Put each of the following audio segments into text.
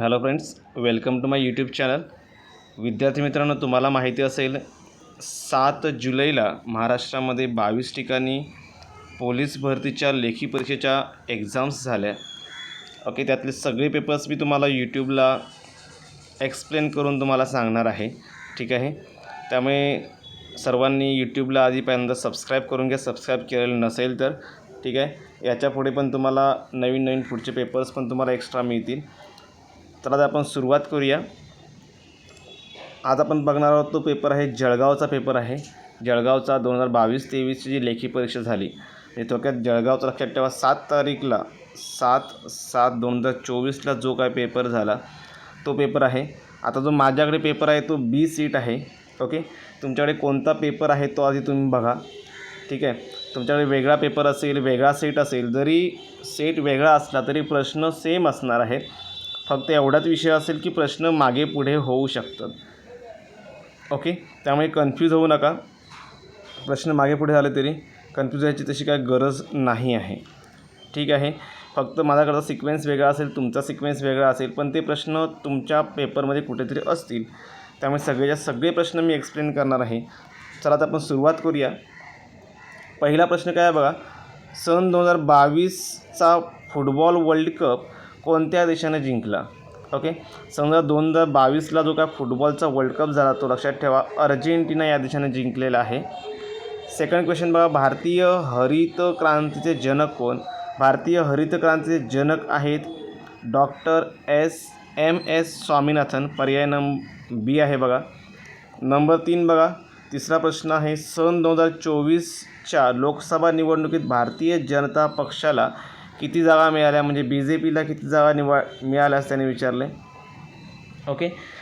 Hello friends, welcome to my YouTube channel. विद्यार्थी मित्रांनो, तुम्हाला माहिती असेल 7 जुलैला महाराष्ट्रामध्ये 22 ठिकाणी पोलीस भरतीच्या लेखी परीक्षेच्या एक्झाम्स झाल्या. त्यातले सगळे पेपर्स मी तुम्हाला यूट्यूबला एक्सप्लेन करून तुम्हाला सांगणार आहे. ठीक आहे, त्यामुळे सर्वांनी यूट्यूबला आधी पहिल्यांदा सबस्क्राईब करून घ्या, सबस्क्राईब केलेलं नसेल तर. ठीक आहे, याच्या पुढे पण तुम्हाला नवीन पुढचे पेपर्स पण तुम्हाला एक्स्ट्रा मिळतील. तर आता आपण सुरुवात करूया. आज आपण बघणार आहोत तो पेपर आहे जळगावचा पेपर आहे. जळगावचा 2022-23ची जी लेखी परीक्षा झाली, थोडक्यात जळगावचा लक्षात ठेवा. 7 तारीखला 7/7/2024ला जो काय पेपर झाला तो पेपर आहे. आता जो माझ्याकडे पेपर आहे तो बी सीट आहे. तुमच्याकडे कोणता पेपर आहे तो आधी तुम्ही बघा. ठीक आहे, तुमच्याकडे वेगळा पेपर असेल, वेगळा सेट असेल, जरी सेट वेगळा असला तरी प्रश्न सेम असणार आहे. फक्त एवढाच विषय असेल की प्रश्न मागे पुढे होऊ शकतात. त्यामुळे कन्फ्यूज होऊ नका. प्रश्न मागे पुढे झाले तरी कन्फ्यूज व्हायची तशी काय गरज नाही आहे. ठीक आहे, फक्त माझ्याकडचा सिक्वेन्स वेगळा असेल, तुमचा सिक्वेन्स वेगळा असेल, पण ते प्रश्न तुमच्या पेपरमध्ये कुठेतरी असतील. त्यामुळे सगळे प्रश्न मी एक्सप्लेन करणार आहे. चला आता आपण सुरुवात करूया. पहिला प्रश्न काय आहे बघा. सन 2022चा फुटबॉल वर्ल्ड कप कोणत्या देशाने जिंकला? समजा 2022ला जो काय फुटबॉलचा वर्ल्ड कप झाला तो लक्षात ठेवा अर्जेंटिना या देशाने जिंकलेला आहे. सेकंड क्वेश्चन बघा. भारतीय हरित क्रांतीचे जनक कोण? भारतीय हरित क्रांतीचे जनक आहेत डॉक्टर एम एस स्वामीनाथन. पर्याय बी आहे बघा. नंबर 3 बघा. तिसरा प्रश्न आहे. सन 2024च्या लोकसभा निवडणुकीत भारतीय जनता पक्षाला किती जागा मिळाल्या, म्हणजे BJPला किती जागा मिळाल्या असं त्यांनी विचारले.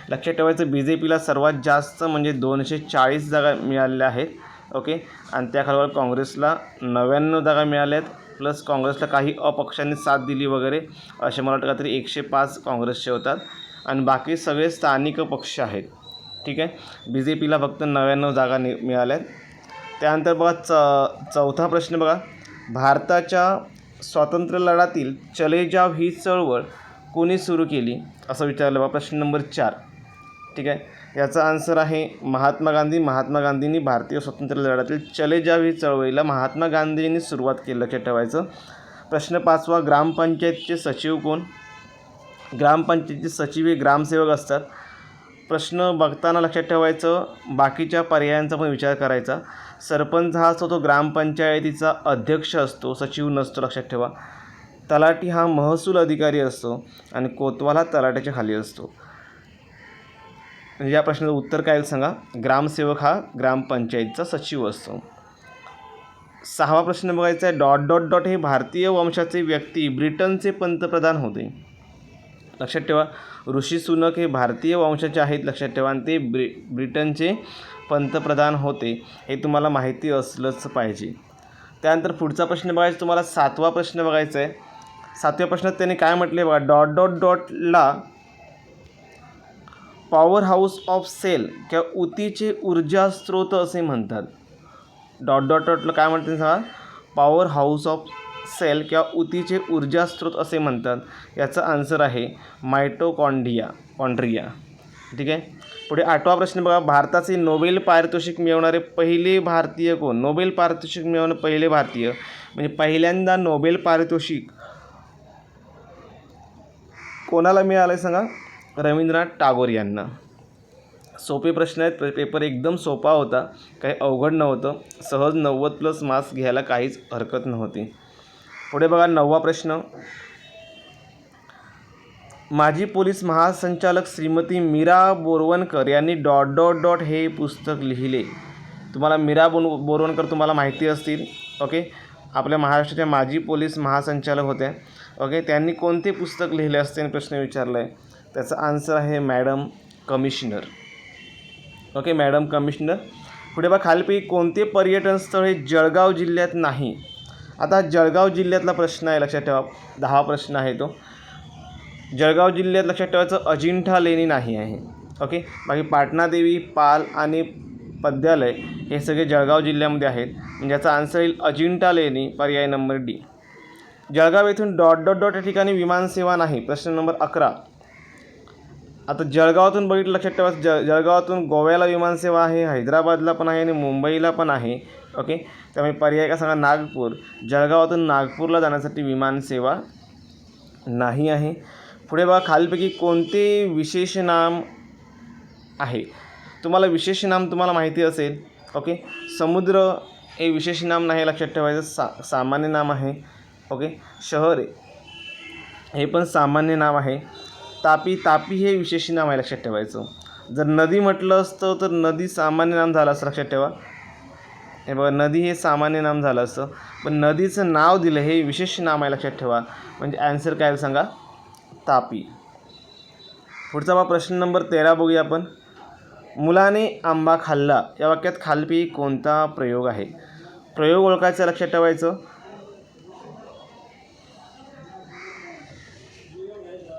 लक्षात ठेवायचं, BJPला सर्वात जास्त म्हणजे 240 जागा मिळालेल्या आहेत. आणि त्याखाली काँग्रेसला 99 जागा मिळाल्या आहेत, प्लस काँग्रेसला काही अपक्षांनी साथ दिली वगैरे, असे मला वाटतं काहीतरी 105 काँग्रेसचे होतात आणि बाकी सगळे स्थानिक पक्ष आहेत. ठीक आहे, BJPला फक्त 99 जागा मिळाल्या आहेत. त्यानंतर बघा चौथा प्रश्न बघा. भारताच्या स्वातंत्र्य लढ्यातील चले जाव ही चळवळ कोणी सुरू केली असं विचारलं बघा. प्रश्न नंबर 4. ठीक आहे, याचा आन्सर आहे महात्मा गांधी. महात्मा गांधींनी भारतीय स्वातंत्र्य लढ्यातील चले जाव ही चळवळीला महात्मा गांधींनी सुरुवात केली, लक्षात ठेवायचं. प्रश्न 5वा. ग्रामपंचायतचे सचिव कोण? ग्रामपंचायतचे सचिव हे ग्रामसेवक असतात. प्रश्न बघताना लक्षात ठेवायचं बाकीच्या पर्यायांचा पण विचार करायचा. सरपंच हा असतो तो ग्रामपंचायतीचा अध्यक्ष असतो, सचिव नसतो, लक्षात ठेवा. तलाठी हा महसूल अधिकारी असतो आणि कोतवाल हा तलाट्याच्या खाली असतो. या प्रश्नाचं उत्तर काय सांगा. ग्रामसेवक हा ग्रामपंचायतीचा सचिव असतो. 6वा प्रश्न बघायचा आहे. हे भारतीय वंशाचे व्यक्ती ब्रिटनचे पंतप्रधान होते. लक्षात ठेवा, ऋषी सुनक हे भारतीय वंशाचे आहेत, लक्षात ठेवा, आणि ते ब्रिटनचे पंतप्रधान होते, हे तुम्हाला माहिती असलंच पाहिजे. त्यानंतर पुढचा प्रश्न बघायचा तुम्हाला 7वा प्रश्न बघायचा आहे. 7व्या प्रश्नात त्यांनी काय म्हटले बघा. ला पॉवर हाऊस ऑफ सेल किंवा ऊतीचे ऊर्जा स्रोत असे म्हणतात. ला काय म्हणतात सांगा. पॉवर हाऊस ऑफ सेल किंवा ऊतीचे ऊर्जा स्रोत असे म्हणतात. याचा आन्सर आहे मायटोकॉन्ड्रिया. ठीक आहे, पुढे 8वा प्रश्न बघा. भारताचे नोबेल पारितोषिक मिळवणारे पहिले भारतीय कोण? नोबेल पारितोषिक मिळवणारे पहिले भारतीय म्हणजे पहिल्यांदा नोबेल पारितोषिक कोणाला मिळालं सांगा. रवींद्रनाथ टागोर यांना. सोपे प्रश्न आहेत, पेपर एकदम सोपा होता, काही अवघड नव्हतं, सहज 90+ मार्क्स घ्यायला काहीच हरकत नव्हती. पुढे बघा 9वा प्रश्न. माजी पोलीस महासंचालक श्रीमती मीरा बोरवणकर यांनी ... हे पुस्तक लिहिले. तुम्हाला मीरा बोरवणकर तुम्हाला माहिती असतील. आपल्या महाराष्ट्राच्या माजी पोलीस महासंचालक होत्या. त्यांनी कोणते पुस्तक लिहिले असते प्रश्न विचारला आहे. त्याचा आन्सर आहे मॅडम कमिशनर. Madam commissioner. पुढे बघा खालीपैकी कोणते पर्यटन स्थळ हे जळगाव जिल्ह्यात नाही? आता जळगाव जिल्ह्यातला प्रश्न आहे, लक्षात ठेवा. 10वा प्रश्न आहे तो. जळगाव जिल्ह्यात लक्षात ठेवायचं अजिंठा लेणी नाही आहे. बाकी पाटणादेवी, पाल आणि पद्यालय हे सगळे जळगाव जिल्ह्यामध्ये आहेत, म्हणजे याचा आन्सर येईल अजिंठा लेणी, पर्याय नंबर डी. जळगाव येथून ... या ठिकाणी विमानसेवा नाही. प्रश्न नंबर 11. आता जळगावातून बघितलं लक्षात ठेवा, जळगावातून गोव्याला विमानसेवा आहे, हैदराबादला पण आहे आणि मुंबईला पण आहे. ओके, त्यामुळे पर्याय का सांगा नागपूर. जळगावातून नागपूरला जाण्यासाठी विमानसेवा नाही आहे. पुढे बघा, खालीलपैकी कोणते विशेष नाम आहे. तुम्हाला विशेष नाम तुम्हाला माहिती असेल. ओके, समुद्र हे विशेष नाम नाही लक्षात ठेवायचं, सामान्य नाम आहे. ओके, शहर हे पण सामान्य नाम आहे. तापी हे विशेष नाम आहे लक्षात ठेवायचं. जर नदी म्हटलं असतं तर नदी सामान्य नाम झालं असं लक्षात ठेवा. हे बघा, नदी हे सामान्य नाम झालं असतं, पण नदीचं नाव दिलं हे विशेष नाम आहे लक्षात ठेवा. म्हणजे ॲन्सर काय सांगा, तापी. पुढचा प्रश्न नंबर 13 बघूया आपण. मुलाने आंबा खाल्ला या वाक्यात खालीलपैकी कोणता प्रयोग आहे. प्रयोग ओळखायचा लक्षात ठेवायचं.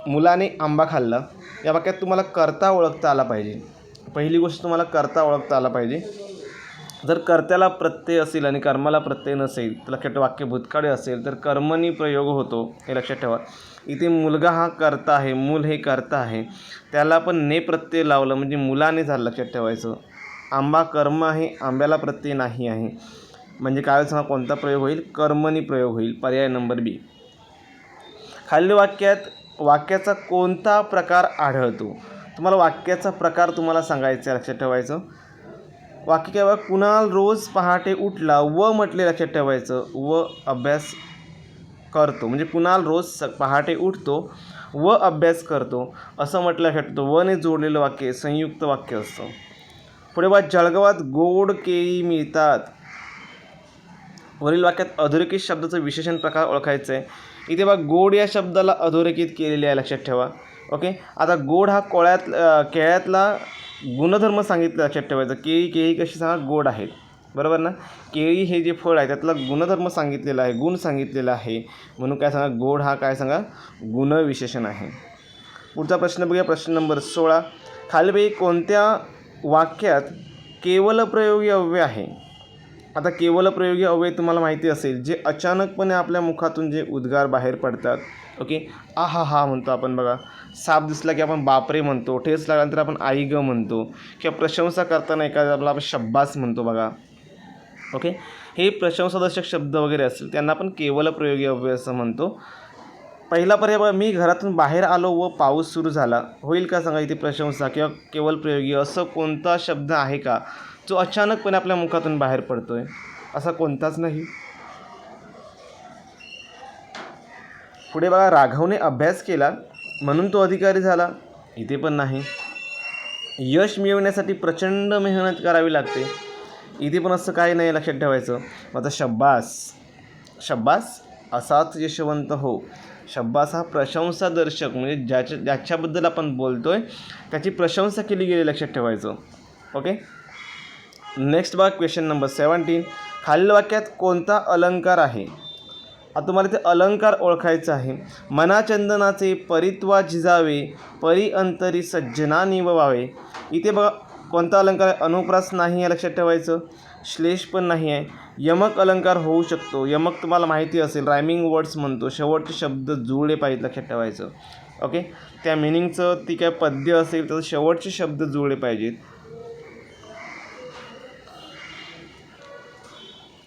मुलाने आंबा खाल्ला या वाक्यात तुम्हाला कर्ता ओळखता आला पाहिजे. पहिली गोष्ट तुम्हाला कर्ता ओळखता आला पाहिजे. जर कर्त्याला प्रत्यय असेल आणि कर्माला प्रत्यय नसेल तर लक्षात ठेवा, वाक्य भूतकाळी असेल तर कर्मणी प्रयोग होतो, हे लक्षात ठेवा. इथे मुलगा हा कर्ता आहे, मूल हे कर्ता आहे, त्याला पण ने प्रत्यय लावलं म्हणजे मुलाने झालं लक्षात ठेवायचं. आंबा कर्म आहे, आंब्याला प्रत्यय नाही आहे, म्हणजे काय सांगा कोणता प्रयोग होईल, कर्मणी प्रयोग होईल. पर्याय नंबर बी. खालील वाक्याचा कोणता प्रकार आढळतो. तुम्हाला वाक्याचा प्रकार तुम्हाला सांगायचा आहे लक्षात ठेवायचं. वाक्य काय बघा, कुणाल रोज पहाटे उठला व म्हटले लक्षात ठेवायचं, व अभ्यास करतो. म्हणजे कुणाल रोज पहाटे उठतो व अभ्यास करतो असं म्हटलं लक्षात ठेवतो. व ने जोडलेलं वाक्य संयुक्त वाक्य असतं. पुढे बघा, जळगावात गोड केळी मिळतात. वरील वाक्यात अधोरेखित शब्दाचं विशेषण प्रकार ओळखायचं आहे. इथे बघा, गोड या शब्दाला अधोरेखित केलेले आहे लक्षात ठेवा. ओके, आता गोड हा केळ्यातला गुणधर्म सांगितलं लक्षात ठेवायचं. केळी कशी सांगा, गोड आहेत, बरोबर ना. केळी हे जे फळ आहे त्यातला गुणधर्म सांगितलेला आहे, गुण सांगितलेला आहे, म्हणून काय सांगा, गोड हा काय सांगा, गुणविशेषण आहे. पुढचा प्रश्न बघूया, प्रश्न नंबर 16. खालीलपैकी कोणत्या वाक्यात केवलप्रयोगी अव्यय आहे. आता केवलप्रयोगी अव्यय तुम्हाला माहिती असेल, जे अचानकपणे आपल्या मुखातून जे उद्गार बाहेर पडतात. ओके, आहा हा म्हणतो आपण बघा, साप दिसला की आपण बापरे म्हणतो, ठेच लागल्यानंतर आपण आई ग म्हणतो, किंवा प्रशंसा करताना एखाद्याला आपण शब्बास म्हणतो बघा. ओके, हे प्रशंसादर्शक शब्द वगैरे असतील त्यांना आपण केवलप्रयोगी अव्यय असं म्हणतो. पहिला पर्याय बघा, मी घरातून बाहेर आलो व पाऊस सुरू झाला, होईल का सांगा. इथे प्रशंसा किंवा केवलप्रयोगी असं कोणता शब्द आहे का जो अचानकपणे आपल्या मुखातून बाहेर पडतोय. असा कोणताच नाही. पुढे बघा, राघवने अभ्यास केला म्हणून तो अधिकारी झाला, इथे पण नाही. यश मिळवण्यासाठी प्रचंड मेहनत करावी लागते, इथे पण असं काही नाही लक्षात ठेवायचं. आता शब्बास असाच यशवंत हो. शब्बास हा प्रशंसादर्शक, म्हणजे ज्याच्याबद्दल आपण बोलतोय त्याची प्रशंसा केली गेली लक्षात ठेवायचं. ओके, नेक्स्ट बघा, क्वेश्चन नंबर 17. खालील वाक्यात कोणता अलंकार आहे. आता तुम्हाला ते अलंकार ओळखायचं आहे. मनाचंदनाचे परित्वा झिजावे, परी अंतरी सज्जना निववावे. इथे बघा कोणता अलंकार आहे, अनुप्रास नाही आहे लक्षात ठेवायचं, श्लेष पण नाही आहे. यमक अलंकार होऊ शकतो. यमक तुम्हाला माहिती असेल, रायमिंग वर्ड्स म्हणतो, शेवटचे शब्द जुळले पाहिजेत लक्षात ठेवायचं. ओके, त्या मिनिंगचं ती काय पद्य असेल तर शेवटचे शब्द जुळले पाहिजेत.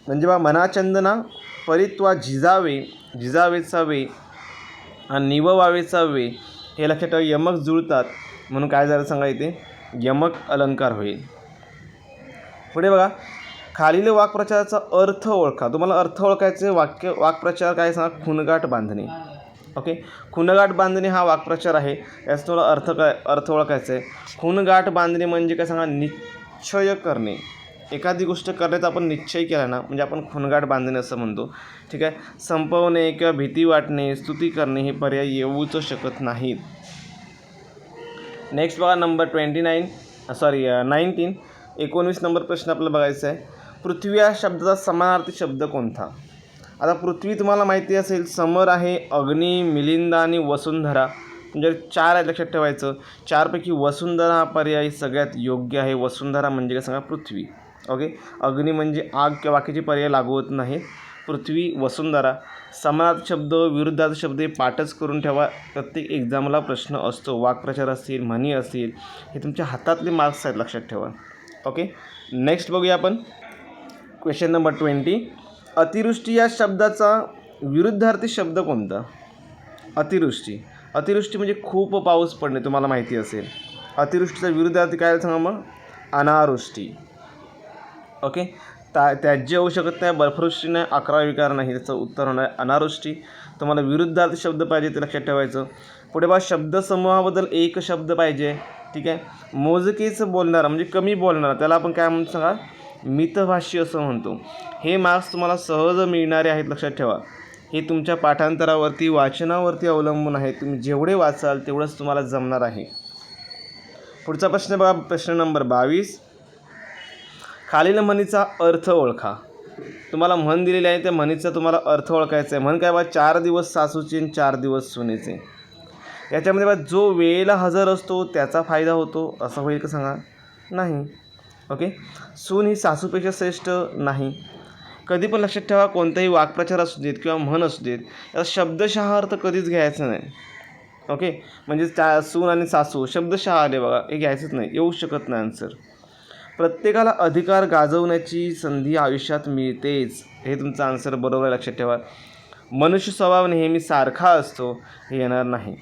म्हणजे बा, मनाचंदना परित्वा झिजावेचा वे आणि निववावेचा वे हे लक्षात ठेवा, यमक जुळतात म्हणून काय झालं सांगा, इथे यमक अलंकार होईल. पुढे बघा, खालील वाक्प्रचाराचा अर्थ ओळखा. तुम्हाला अर्थ ओळखायचे. वाक्प्रचार काय सांगा, खुणगाठ बांधणे. ओके, खुणगाठ बांधणे हा वाक्प्रचार आहे, याचा तुम्हाला अर्थ ओळखायचा आहे. खुणगाठ बांधणे म्हणजे काय सांगा, निश्चय करणे. एखादी गोष्ट करण्याचा आपण निश्चय केला ना म्हणजे आपण खुणगाठ बांधणे असं म्हणतो. ठीक आहे, संपवणे किंवा भीती वाटणे, स्तुती करणे हे पर्याय येऊच शकत नाहीत. नेक्स्ट बघा, नंबर 19 नंबर प्रश्न आपल्याला बघायचा आहे. पृथ्वी या शब्दाचा समानार्थी शब्द कोणता. आता पृथ्वी तुम्हाला माहिती असेल, समर आहे, अग्नी, मिलिंद आणि वसुंधरा. म्हणजे 4 आहे लक्षात ठेवायचं. 4पैकी वसुंधरा हा पर्याय सगळ्यात योग्य आहे. वसुंधरा म्हणजे काय सांगा, पृथ्वी. ओके, अग्नी म्हणजे आग किंवा बाकीचे पर्याय लागू होत नाहीत. पृथ्वी, वसुंधरा. समानार्थी शब्द, विरुद्धार्थी शब्द हे पाठच करून ठेवा. प्रत्येक एक्झामला प्रश्न असतो. वाक्प्रचार असतील, म्हणी असतील, हे तुमच्या हातातले मार्क्स आहेत, लक्षात ठेवा. ओके, नेक्स्ट बघूया आपण क्वेश्चन नंबर 20. अतिवृष्टी या शब्दाचा विरुद्धार्थी शब्द कोणता? अतिवृष्टी. अतिवृष्टी म्हणजे खूप पाऊस पडणे, तुम्हाला माहिती असेल. अतिवृष्टीचा विरुद्धार्थी काय सांगा मग? अनावृष्टी. ओके, त्याज्य होऊ शकत नाही, बर्फवृष्टी नाही, 11 विकार नाही. त्याचं उत्तर होणार आहे अनावृष्टी. तुम्हाला विरुद्धार्थी शब्द पाहिजे ते लक्षात ठेवायचं. पुढे बघा, शब्दसमूहाबद्दल एक शब्द पाहिजे. ठीक आहे, मोजकेच बोलणारा म्हणजे कमी बोलणारा, त्याला आपण काय म्हणतो सांगा? मितभाषी असं म्हणतो. हे मार्क्स तुम्हाला सहज मिळणारे आहेत, लक्षात ठेवा. हे तुमच्या पाठांतरावरती, वाचनावरती अवलंबून आहे. तुम्ही जेवढे वाचाल तेवढंच तुम्हाला जमणार आहे. पुढचा प्रश्न बघा, प्रश्न नंबर 22. खालील म्हणीचा अर्थ ओळखा. तुम्हाला म्हण दिलेली आहे, त्या म्हणीचा तुम्हाला अर्थ ओळखायचा आहे. म्हण काय बघा? 4 दिवस सासूचे आणि 4 दिवस सुनेचे. याच्यामध्ये बघा, जो वेळेला हजर असतो त्याचा फायदा होतो, असं होईल का सांगा? नाही. ओके, सून ही सासूपेक्षा श्रेष्ठ नाही. कधी पण लक्षात ठेवा, कोणताही वाक्प्रचार असू देत किंवा म्हण असू देत, याचा शब्दशः अर्थ कधीच घ्यायचा नाही. ओके, म्हणजे सून आणि सासू शब्दशः आले बघा, हे घ्यायचंच नाही, येऊ शकत नाही आन्सर. प्रत्येकाला अधिकार गाजवण्याची संधी आयुष्यात मिळतेच, हे तुमचं आन्सर बरोबर आहे, लक्षात ठेवा. मनुष्य स्वभाव नेहमी सारखा असतो, हे येणार नाही.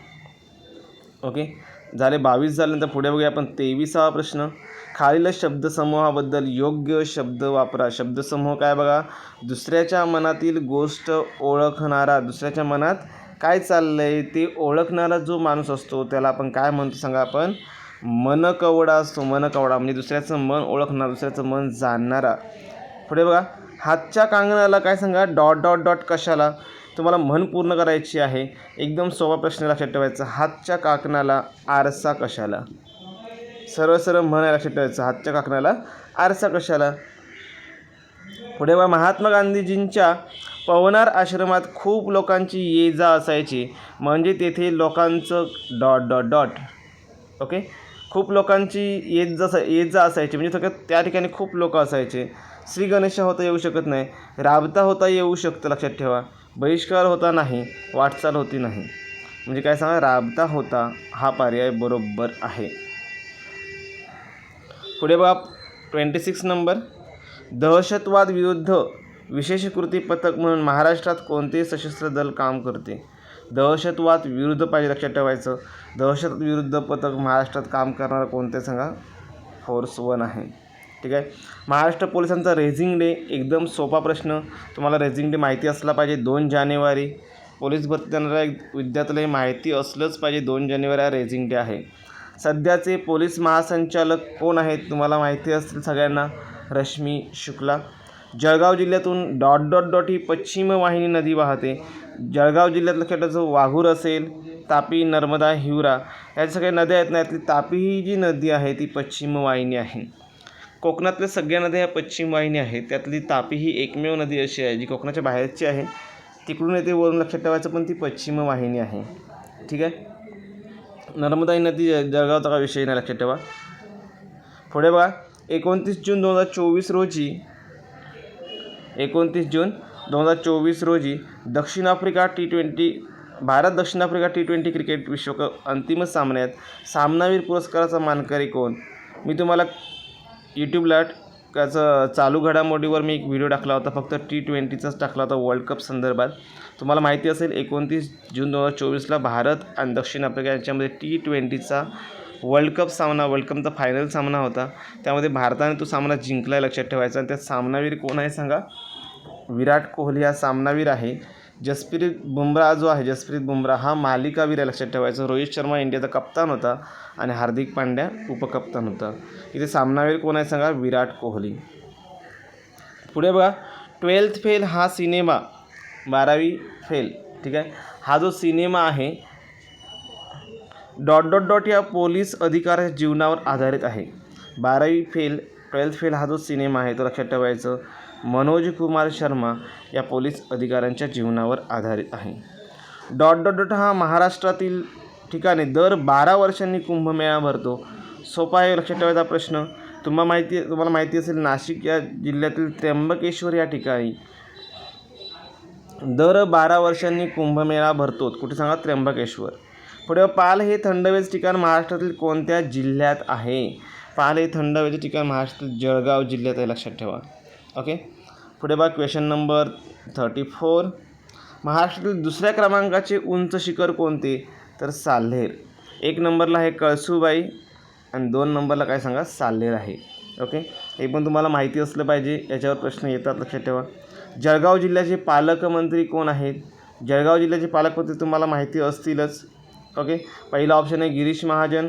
ओके, झाले 22 झाल्यानंतर पुढे बघूया आपण 23वा प्रश्न. खालील शब्दसमूहाबद्दल योग्य शब्द वापरा. शब्दसमूह काय बघा? दुसऱ्याच्या मनातील गोष्ट ओळखणारा, दुसऱ्याच्या मनात काय चाललं आहे ते ओळखणारा जो माणूस असतो त्याला आपण काय म्हणतो सांगा? आपण मनकवडा असतो. मनकवडा म्हणजे दुसऱ्याचं मन ओळखणारा, दुसऱ्याचं मन जाणणारा. पुढे बघा, हातच्या कंगणाला काय सांगा? डॉट डॉट डॉट कशाला? तुम्हाला म्हण पूर्ण करायची आहे. एकदम सोपा प्रश्न लक्षात ठेवायचा. हातच्या काकणाला आरसा कशाला? सरळ सरळ म्हण लक्षात ठेवायचं. हातच्या काकणाला आरसा कशाला? पुढे बघा, महात्मा गांधीजींच्या पवनार आश्रमात खूप लोकांची ये जा असायची, म्हणजे तेथे लोकांचं डॉट डॉट डॉट. ओके, खूप लोकांची येत जा असायची म्हणजे सगळ्यात त्या ठिकाणी खूप लोक असायचे. श्री गणेशा होता येऊ शकत नाही. राबता होता येऊ शकतं, लक्षात ठेवा. बहिष्कार होता नाही. वाटचाल होती नाही. म्हणजे काय सांगा? राबता होता हा पर्याय बरोबर आहे. पुढे बघा 26 नंबर. दहशतवाद विरुद्ध विशेष कृती पथक म्हणून महाराष्ट्रात कोणते सशस्त्र दल काम करते? दहशतवाद विरुद्ध पाहिजे, लक्षात ठेवायचं. दहशतवाद विरुद्ध पथक महाराष्ट्रात काम करणारा कोणते सांगा? फोर्स 1 आहे. ठीक आहे. महाराष्ट्र पोलिसांचा रेझिंग डे, एकदम सोपा प्रश्न. तुम्हाला रेझिंग डे माहिती असला पाहिजे. 2 जानेवारी पोलीस भरती देणाऱ्या विद्यार्थ्याला हे माहिती असलंच पाहिजे. 2 जानेवारी हा रेझिंग डे आहे. सध्याचे पोलीस महासंचालक कोण आहेत? तुम्हाला माहिती असतील सगळ्यांना. रश्मी शुक्ला. जळगाव जिल्ह्यातून डॉट डॉट डॉट ही पश्चिम वाहिनी नदी वाहते. जळगाव जिल्ह्यात लक्षात ठेवायचं. वाघूर असेल, तापी, नर्मदा, हिवरा या सगळ्या नद्या आहेत ना, यातली तापी ही जी नदी आहे ती पश्चिम वाहिनी आहे. कोकणातल्या सगळ्या नद्या ह्या पश्चिम वाहिनी आहेत. त्यातली तापी ही एकमेव नदी अशी आहे जी कोकणाच्या बाहेरची आहे. तिकडून येते वरून, लक्षात ठेवायचं, पण ती पश्चिम वाहिनी आहे. ठीक आहे. नर्मदा ही नदी जळगावचा का विषय नाही, लक्षात ठेवा. पुढे बघा, 29 जून 2024 रोजी दक्षिण आफ्रिका भारत दक्षिण आफ्रिका T20 क्रिकेट विश्वकप अंतिम सामन्यात सामनावीर पुरस्काराचा मानकरी कोण? मी तुम्हाला यूट्यूबला त्याचं चालू घडामोडीवर मी एक व्हिडिओ टाकला होता, फक्त T20चाच टाकला होता वर्ल्ड कप संदर्भात. तुम्हाला माहिती असेल 29 जून 2024ला भारत आणि दक्षिण आफ्रिका यांच्यामध्ये T20चा वर्ल्ड कप वर्ल्ड कपचा फायनल सामना होता. त्यामध्ये भारताने तो सामना जिंकला, लक्षात ठेवायचा. आणि त्यात सामनावीर कोण आहे सांगा? विराट कोहली हा सामनावीर आहे. जसप्रीत बुमराह हा मालिकावीर आहे, लक्षात ठेवायचं. रोहित शर्मा इंडियाचा कप्तान होता आणि हार्दिक पांड्या उपकप्तान होता. इथे सामनावीर कोण आहे सांगा? विराट कोहली. पुढे बघा, 12th फेल हा सिनेमा, 12वी फेल, ठीक आहे, हा जो सिनेमा आहे डॉट डॉट डॉट या पोलीस अधिकाऱ्याच्या जीवनावर आधारित आहे. 12th फेल हा जो सिनेमा आहे तो लक्षात ठेवायचं. मनोज कुमार शर्मा या पोलीस अधिकाऱ्यांच्या जीवनावर आधारित आहे. डॉट डॉट डॉट हा महाराष्ट्रातील ठिकाणी दर 12 वर्षांनी कुंभमेळा भरतो. सोपा आहे, लक्षात ठेवायचा प्रश्न. तुम्हाला माहिती असेल नाशिक या जिल्ह्यातील त्र्यंबकेश्वर या ठिकाणी दर 12 वर्षांनी कुंभमेळा भरतो, कुठे सांगा? त्र्यंबकेश्वर. पुढे पाल हे थंड हवेचे ठिकाण महाराष्ट्रातील कोणत्या जिल्ह्यात आहे? पाल हे थंड हवेचे ठिकाण महाराष्ट्रातील जळगाव जिल्ह्यात आहे, लक्षात ठेवा. ओके. पुढे बघा क्वेश्चन नंबर 34. महाराष्ट्रातील दुसऱ्या क्रमांकाचे उंच शिखर कोणते? तर साल्हेर. 1 नंबरला आहे कळसूबाई आणि 2 नंबरला काय सांगा? साल्हेर आहे. ओके. हे पण तुम्हाला माहिती असलं पाहिजे, याच्यावर प्रश्न येतात, लक्षात ठेवा. जळगाव जिल्ह्याचे पालकमंत्री कोण आहेत? जळगाव जिल्ह्याचे पालकमंत्री तुम्हाला माहिती असतीलच. ओके. पहिला ऑप्शन आहे गिरीश महाजन,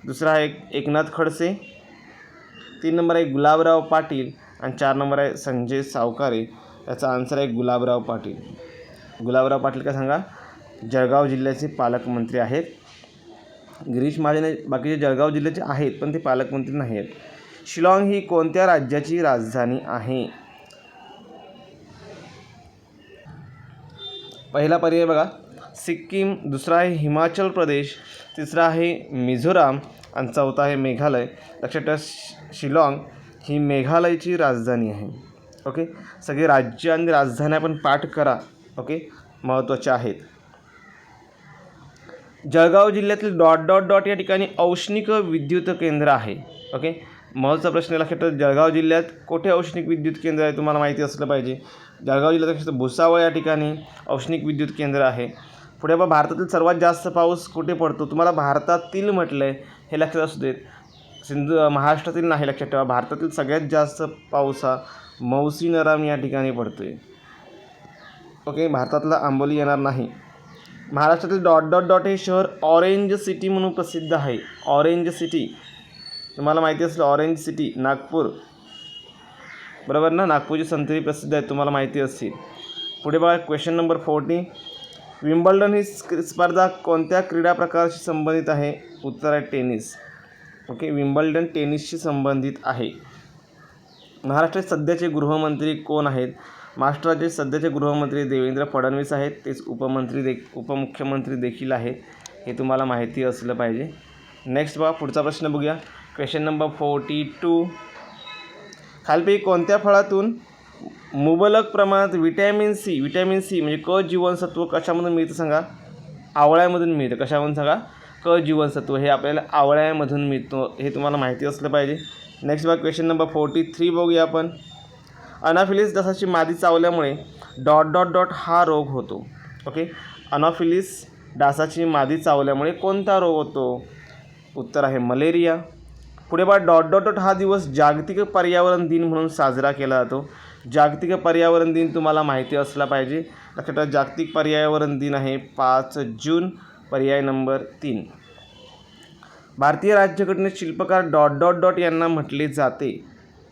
दुसरा आहे एकनाथ खडसे, 3 नंबर आहे गुलाबराव पाटील आणि 4 नंबर आहे संजय सावकारे. याचा आन्सर आहे गुलाबराव पाटील. गुलाबराव पाटील काय सांगा? जळगाव जिल्ह्याचे पालकमंत्री आहेत. गिरीश महाजन बाकीचे जळगाव जिल्ह्याचे आहेत पण ते पालकमंत्री नाही आहेत. शिलाँग ही कोणत्या राज्याची राजधानी आहे? पहिला पर्याय बघा सिक्कीम, दुसरा आहे हिमाचल प्रदेश, तिसरा आहे मिझोराम आणि चौथा आहे मेघालय. लक्षात ठेवा शिलाँग ही मेघालयची राजधानी आहे. ओके. सगळे राज्य आणि राजधान्या पण पाठ करा. ओके, महत्त्वाच्या आहेत. जळगाव जिल्ह्यातील डॉट डॉट डॉट या ठिकाणी औष्णिक विद्युत केंद्र आहे. ओके. महत्त्वाचा प्रश्न लक्षात ठेवा, जळगाव जिल्ह्यात कुठे औष्णिक विद्युत केंद्र आहे? तुम्हाला माहिती असलं पाहिजे. जळगाव जिल्ह्यात लक्षात भुसावळ या ठिकाणी औष्णिक विद्युत केंद्र आहे. पुढे बघा भारतातील सर्वात जास्त पाऊस कुठे पडतो? तुम्हाला भारतातील म्हटलं आहे, हे लक्षात असू देत. महाराष्ट्रातील नाही, लक्षात ठेवा. भारतातील सगळ्यात जास्त पाऊस हा मौसिनराम या ठिकाणी पडतो आहे. ओके. भारतातला आंबोली येणार नाही. महाराष्ट्रातील डॉट डॉट डॉट हे शहर ऑरेंज सिटी म्हणून प्रसिद्ध आहे. ऑरेंज सिटी तुम्हाला माहिती असेल. ऑरेंज सिटी नागपूर, बरोबर ना? नागपूरची संत्री प्रसिद्ध आहे, तुम्हाला माहिती असतील. पुढे बघा क्वेश्चन नंबर 40. विम्बल्डन ही स्पर्धा कोणत्या क्रीडा प्रकाराशी संबंधित आहे? उत्तर आहे टेनिस. ओके. विम्बल्डन टेनिसशी संबंधित आहे. महाराष्ट्राचे सध्याचे गृहमंत्री कोण आहेत? महाराष्ट्राचे सध्याचे गृहमंत्री देवेंद्र फडणवीस आहेत. तेच उपमुख्यमंत्री देखील आहेत, हे तुम्हाला माहिती असलं पाहिजे. नेक्स्ट बघा पुढचा प्रश्न बघूया. Question number 42. खालीलपैकी कोणत्या फळातून मुबलक प्रमाणात विटॅमिन सी म्हणजे क जीवनसत्व कशामधून मिळतं सांगा? आवळ्यामधून मिळतं. कशामधून सांगा? क जीवनसत्व हे आपल्याला आवळ्यामधून मिळतं, हे तुम्हाला माहिती असलं पाहिजे. नेक्स्ट बघा क्वेश्चन नंबर 43 बघूया आपण. अनाफिलीस डासाची मादी चावल्यामुळे डॉट डॉट डॉट हा रोग होतो. ओके. अनाफिलीस डासाची मादी चावल्यामुळे कोणता रोग होतो? उत्तर आहे मलेरिया. पुढे बघा डॉट डॉट डॉट हा दिवस जागतिक पर्यावरण दिन म्हणून साजरा केला जातो. जागतिक पर्यावरण दिन तुम्हाला माहिती असला पाहिजे. लक्षात ठेवा जागतिक पर्यावरण दिन आहे 5 जून. पर्याय नंबर 3. भारतीय राज्यघटनेत शिल्पकार डॉट डॉट डॉट यांना म्हटले जाते.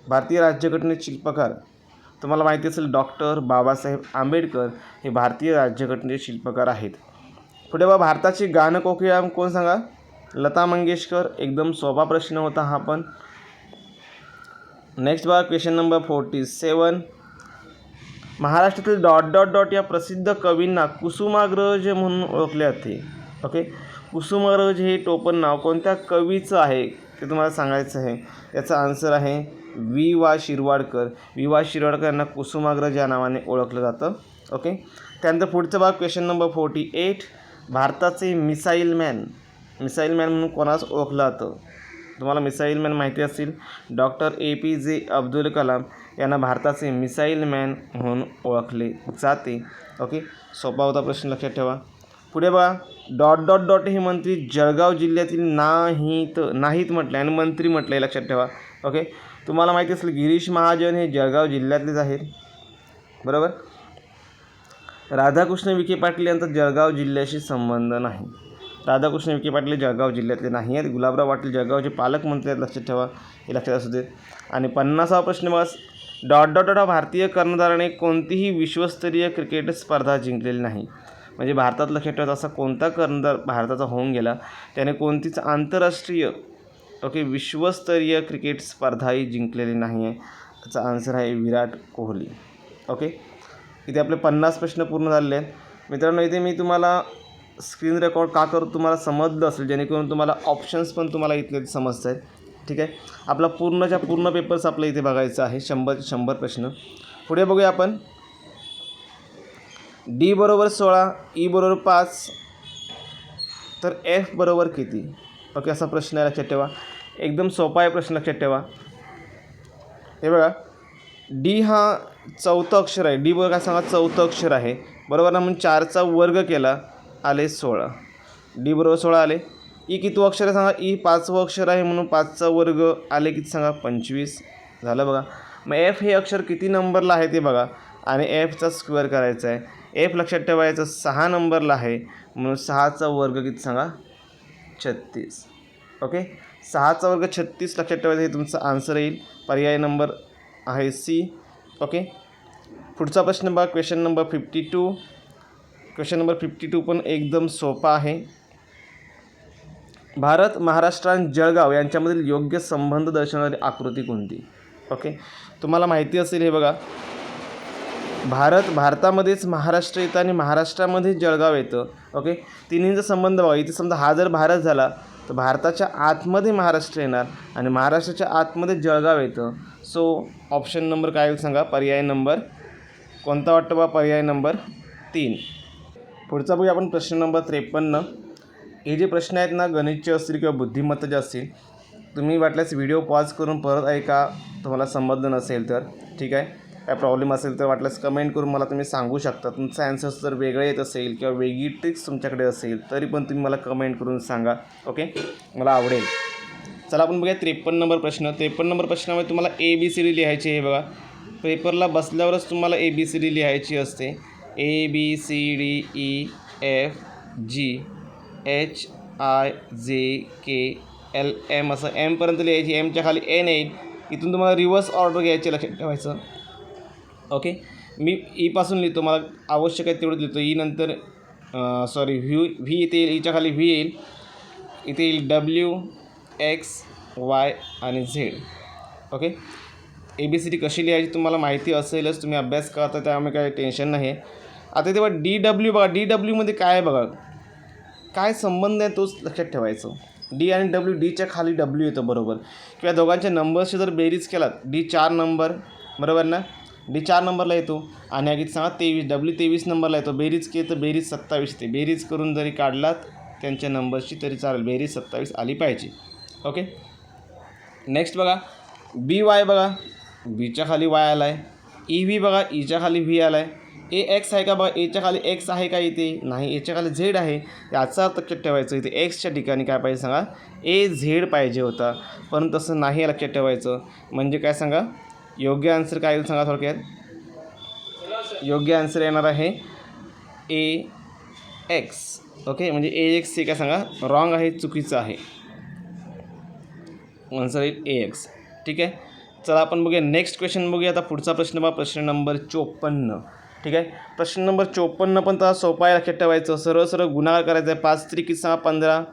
भारतीय राज्यघटनेत शिल्पकार तुम्हाला माहिती असेल डॉक्टर बाबासाहेब आंबेडकर हे भारतीय राज्यघटनेचे शिल्पकार आहेत. पुढे बघा भारताची गानकोकिळा कोण सांगा? लता मंगेशकर. एकदम सोपा प्रश्न होता हा पण. नेक्स्ट बघा क्वेश्चन नंबर 47. महाराष्ट्रातील डॉट डॉट डॉट या प्रसिद्ध कवींना कुसुमाग्रज म्हणून ओळखले जाते. ओके. कुसुमाग्रज हे टोपण नाव कोणत्या कवीचं आहे ते तुम्हाला सांगायचं आहे. याचा आन्सर आहे वि वा शिरवाडकर. वि वा शिरवाडकर यांना कुसुमाग्रज या नावाने ओळखलं जातं. ओके. त्यानंतर पुढचं बघा क्वेश्चन नंबर 48. भारताचे मिसाईल मॅन म्हणून कोणास ओळखलं जातं? तुम्हाला मिसाईल मॅन माहिती असतील. डॉक्टर APJ अब्दुल कलाम यांना भारताचे मिसाईल मॅन म्हणून ओळखले जाते. ओके. सोपा होता प्रश्न, लक्षात ठेवा. पुढे बघा डॉट डॉट डॉट हे मंत्री जळगाव जिल्ह्यातील नाहीत म्हटलं आणि मंत्री म्हटलं आहे, लक्षात ठेवा. ओके. तुम्हाला माहिती असेल गिरीश महाजन हे जळगाव जिल्ह्यातलेच आहेत, बरोबर. राधाकृष्ण विखे पाटील यांचा जळगाव जिल्ह्याशी संबंध नाही. राधाकृष्ण विखे पाटील जळगाव जिल्ह्यातले नाही आहेत. गुलाबराव पाटील जळगावचे पालकमंत्री आहेत, लक्षात ठेवा, हे लक्षात असू देत. आणि 50वा प्रश्न बघा. डॉट डॉट डॉट भारतीय कर्णधाराने कोणतीही विश्वस्तरीय क्रिकेट स्पर्धा जिंकलेली नाही. म्हणजे भारतात लक्षात ठेवायचा असा कोणता कर्णधार भारताचा होऊन गेला त्याने कोणतीच आंतरराष्ट्रीय विश्वस्तरीय क्रिकेट स्पर्धाही जिंकलेली नाही आहे. त्याचा आन्सर आहे विराट कोहली. ओके. इथे आपले 50 प्रश्न पूर्ण झालेले आहेत. मित्रांनो इथे मी तुम्हाला स्क्रीन रेकॉर्ड का करू तुम्हाला समजलं असेल, जेणेकरून तुम्हाला ऑप्शन्स पण तुम्हाला इथले समजत आहेत. ठीक आहे. आपला पूर्ण पेपर्स आपल्या इथे बघायचं आहे. 100 प्रश्न. पुढे बघूया आपण. डी बरोबर 16, ई बरोबर 5, तर एफ बरोबर किती? ओके, असा प्रश्न आहे, लक्षात ठेवा. एकदम सोपा आहे प्रश्न, लक्षात ठेवा. हे बघा, डी हा चौथं अक्षर आहे. डी बरोबर काय सांगा, चौथं अक्षर आहे, बरोबर ना. म्हणून 4चा वर्ग केला, आले 16. डी बरोबर 16 आले. ई किती अक्षर आहे सांगा, ई 5वं अक्षर आहे, म्हणून 5चा वर्ग आले किती सांगा, 25 झालं बघा. मग एफ हे अक्षर किती नंबरला आहे ते बघा, आणि एफचा स्क्वेअर करायचा आहे. एफ लक्षात ठेवायचं 6 नंबरला आहे, म्हणून 6चा वर्ग किती सांगा, 36. ओके, 6चा वर्ग 36 लक्षात ठेवायचं, हे तुमचं आन्सर येईल. पर्याय नंबर आहे सी. ओके, पुढचा प्रश्न बघा, क्वेश्चन नंबर 52. क्वेश्चन नंबर 52 पण एकदम सोपा आहे. भारत, महाराष्ट्र आणि जळगाव यांच्यामधील योग्य संबंध दर्शवणारी आकृती कोणती? ओके, तुम्हाला माहिती असेल, हे बघा, भारतामध्येच महाराष्ट्र येतं आणि महाराष्ट्रामध्ये जळगाव येतं. ओके, तिन्हींचा संबंध बघा. इथे समजा हा जर भारत झाला तर भारताच्या आतमध्ये महाराष्ट्र येणार आणि महाराष्ट्राच्या आतमध्ये जळगाव येतं. सो ऑप्शन नंबर काय होईल सांगा, पर्याय नंबर कोणता वाटतं बा, पर्याय नंबर 3. पुढचा बघूया आपण प्रश्न नंबर 53. हे जे प्रश्न आहेत ना, गणितचे असतील किंवा बुद्धिमत्तेचे असतील, तुम्ही वाटल्यास व्हिडिओ पॉज करून परत ऐका, तुम्हाला समजलं नसेल तर. ठीक आहे, काय प्रॉब्लेम असेल तर वाटल्यास कमेंट करून मला तुम्ही सांगू शकता. तुमचा ॲन्सर्स जर वेगळे येत असेल किंवा वेगळी ट्रिक्स तुमच्याकडे असेल तरी पण तुम्ही मला कमेंट करून सांगा. ओके, मला आवडेल. चला आपण बघूया 53 नंबर प्रश्न. 53 नंबर प्रश्नामध्ये तुम्हाला ABCD लिहायची आहे. बघा, पेपरला बसल्यावरच तुम्हाला ABCD लिहायची असते. ABCDEFGHIJKLM असं एमपर्यंत लिहायची. एमच्या खाली N येईल. इथून तुम्हाला रिव्हर्स ऑर्डर घ्यायची, लक्षात ठेवायचं. ओके, मी ईपासून लिहितो, मला आवश्यक आहे तेवढंच लिहितो. ई नंतर व्ही इथे येईल, ईच्या खाली व्ही येईल, इथे येईल WXY आणि Z. ओके, ABCD कशी लिहायची तुम्हाला माहिती असेलच, तुम्ही अभ्यास करता, त्यामुळे काही टेन्शन नाही. आता तेव्हा DW बघा, DWमध्ये काय आहे बघा, काय संबंध आहे तोच लक्षात ठेवायचं. डी आणि डब्ल्यू, डीच्या खाली डब्ल्यू येतं, बरोबर. किंवा दोघांच्या नंबर्सची जर बेरीज केलात, डी 4 नंबर, बरोबर ना, डी 4 नंबरला येतो, आणि अगदी सांगा 23, डब्ल्यू 23 नंबरला येतो. बेरीज केली तर बेरीज 27 येते. बेरीज करून जरी काढलात त्यांच्या नंबर्सची तरी चालेल, बेरीज 27 आली पाहिजे. ओके, नेक्स्ट बघा, BY बघा, बीच्या खाली वाय आला आहे. EV बघा, ईच्या खाली व्ही आला आहे. AX आहे का बघा, एच्या खाली एक्स आहे का, इथे नाही, एच्या खाली झेड आहे. याचा लक्षात ठेवायचं, इथे एक्सच्या ठिकाणी काय पाहिजे सांगा, AZ पाहिजे होता, पण तसं नाही, लक्षात ठेवायचं. म्हणजे काय सांगा, योग्य आन्सर काय येईल सांगा थोडक्यात. योग्य आन्सर येणार आहे AX. ओके, म्हणजे AX हे काय सांगा, रॉंग आहे, चुकीचं आहे. आन्सर येईल AX. ठीक आहे, चला आपण बघूया नेक्स्ट क्वेश्चन. बघूया आता पुढचा प्रश्न बघा, प्रश्न नंबर 54. ठीक आहे, प्रश्न नंबर 54 पण तर सोपा आहे, लक्षात ठेवायचं. सरळ सरळ गुणाकार करायचा आहे. 5 त्रिक 15,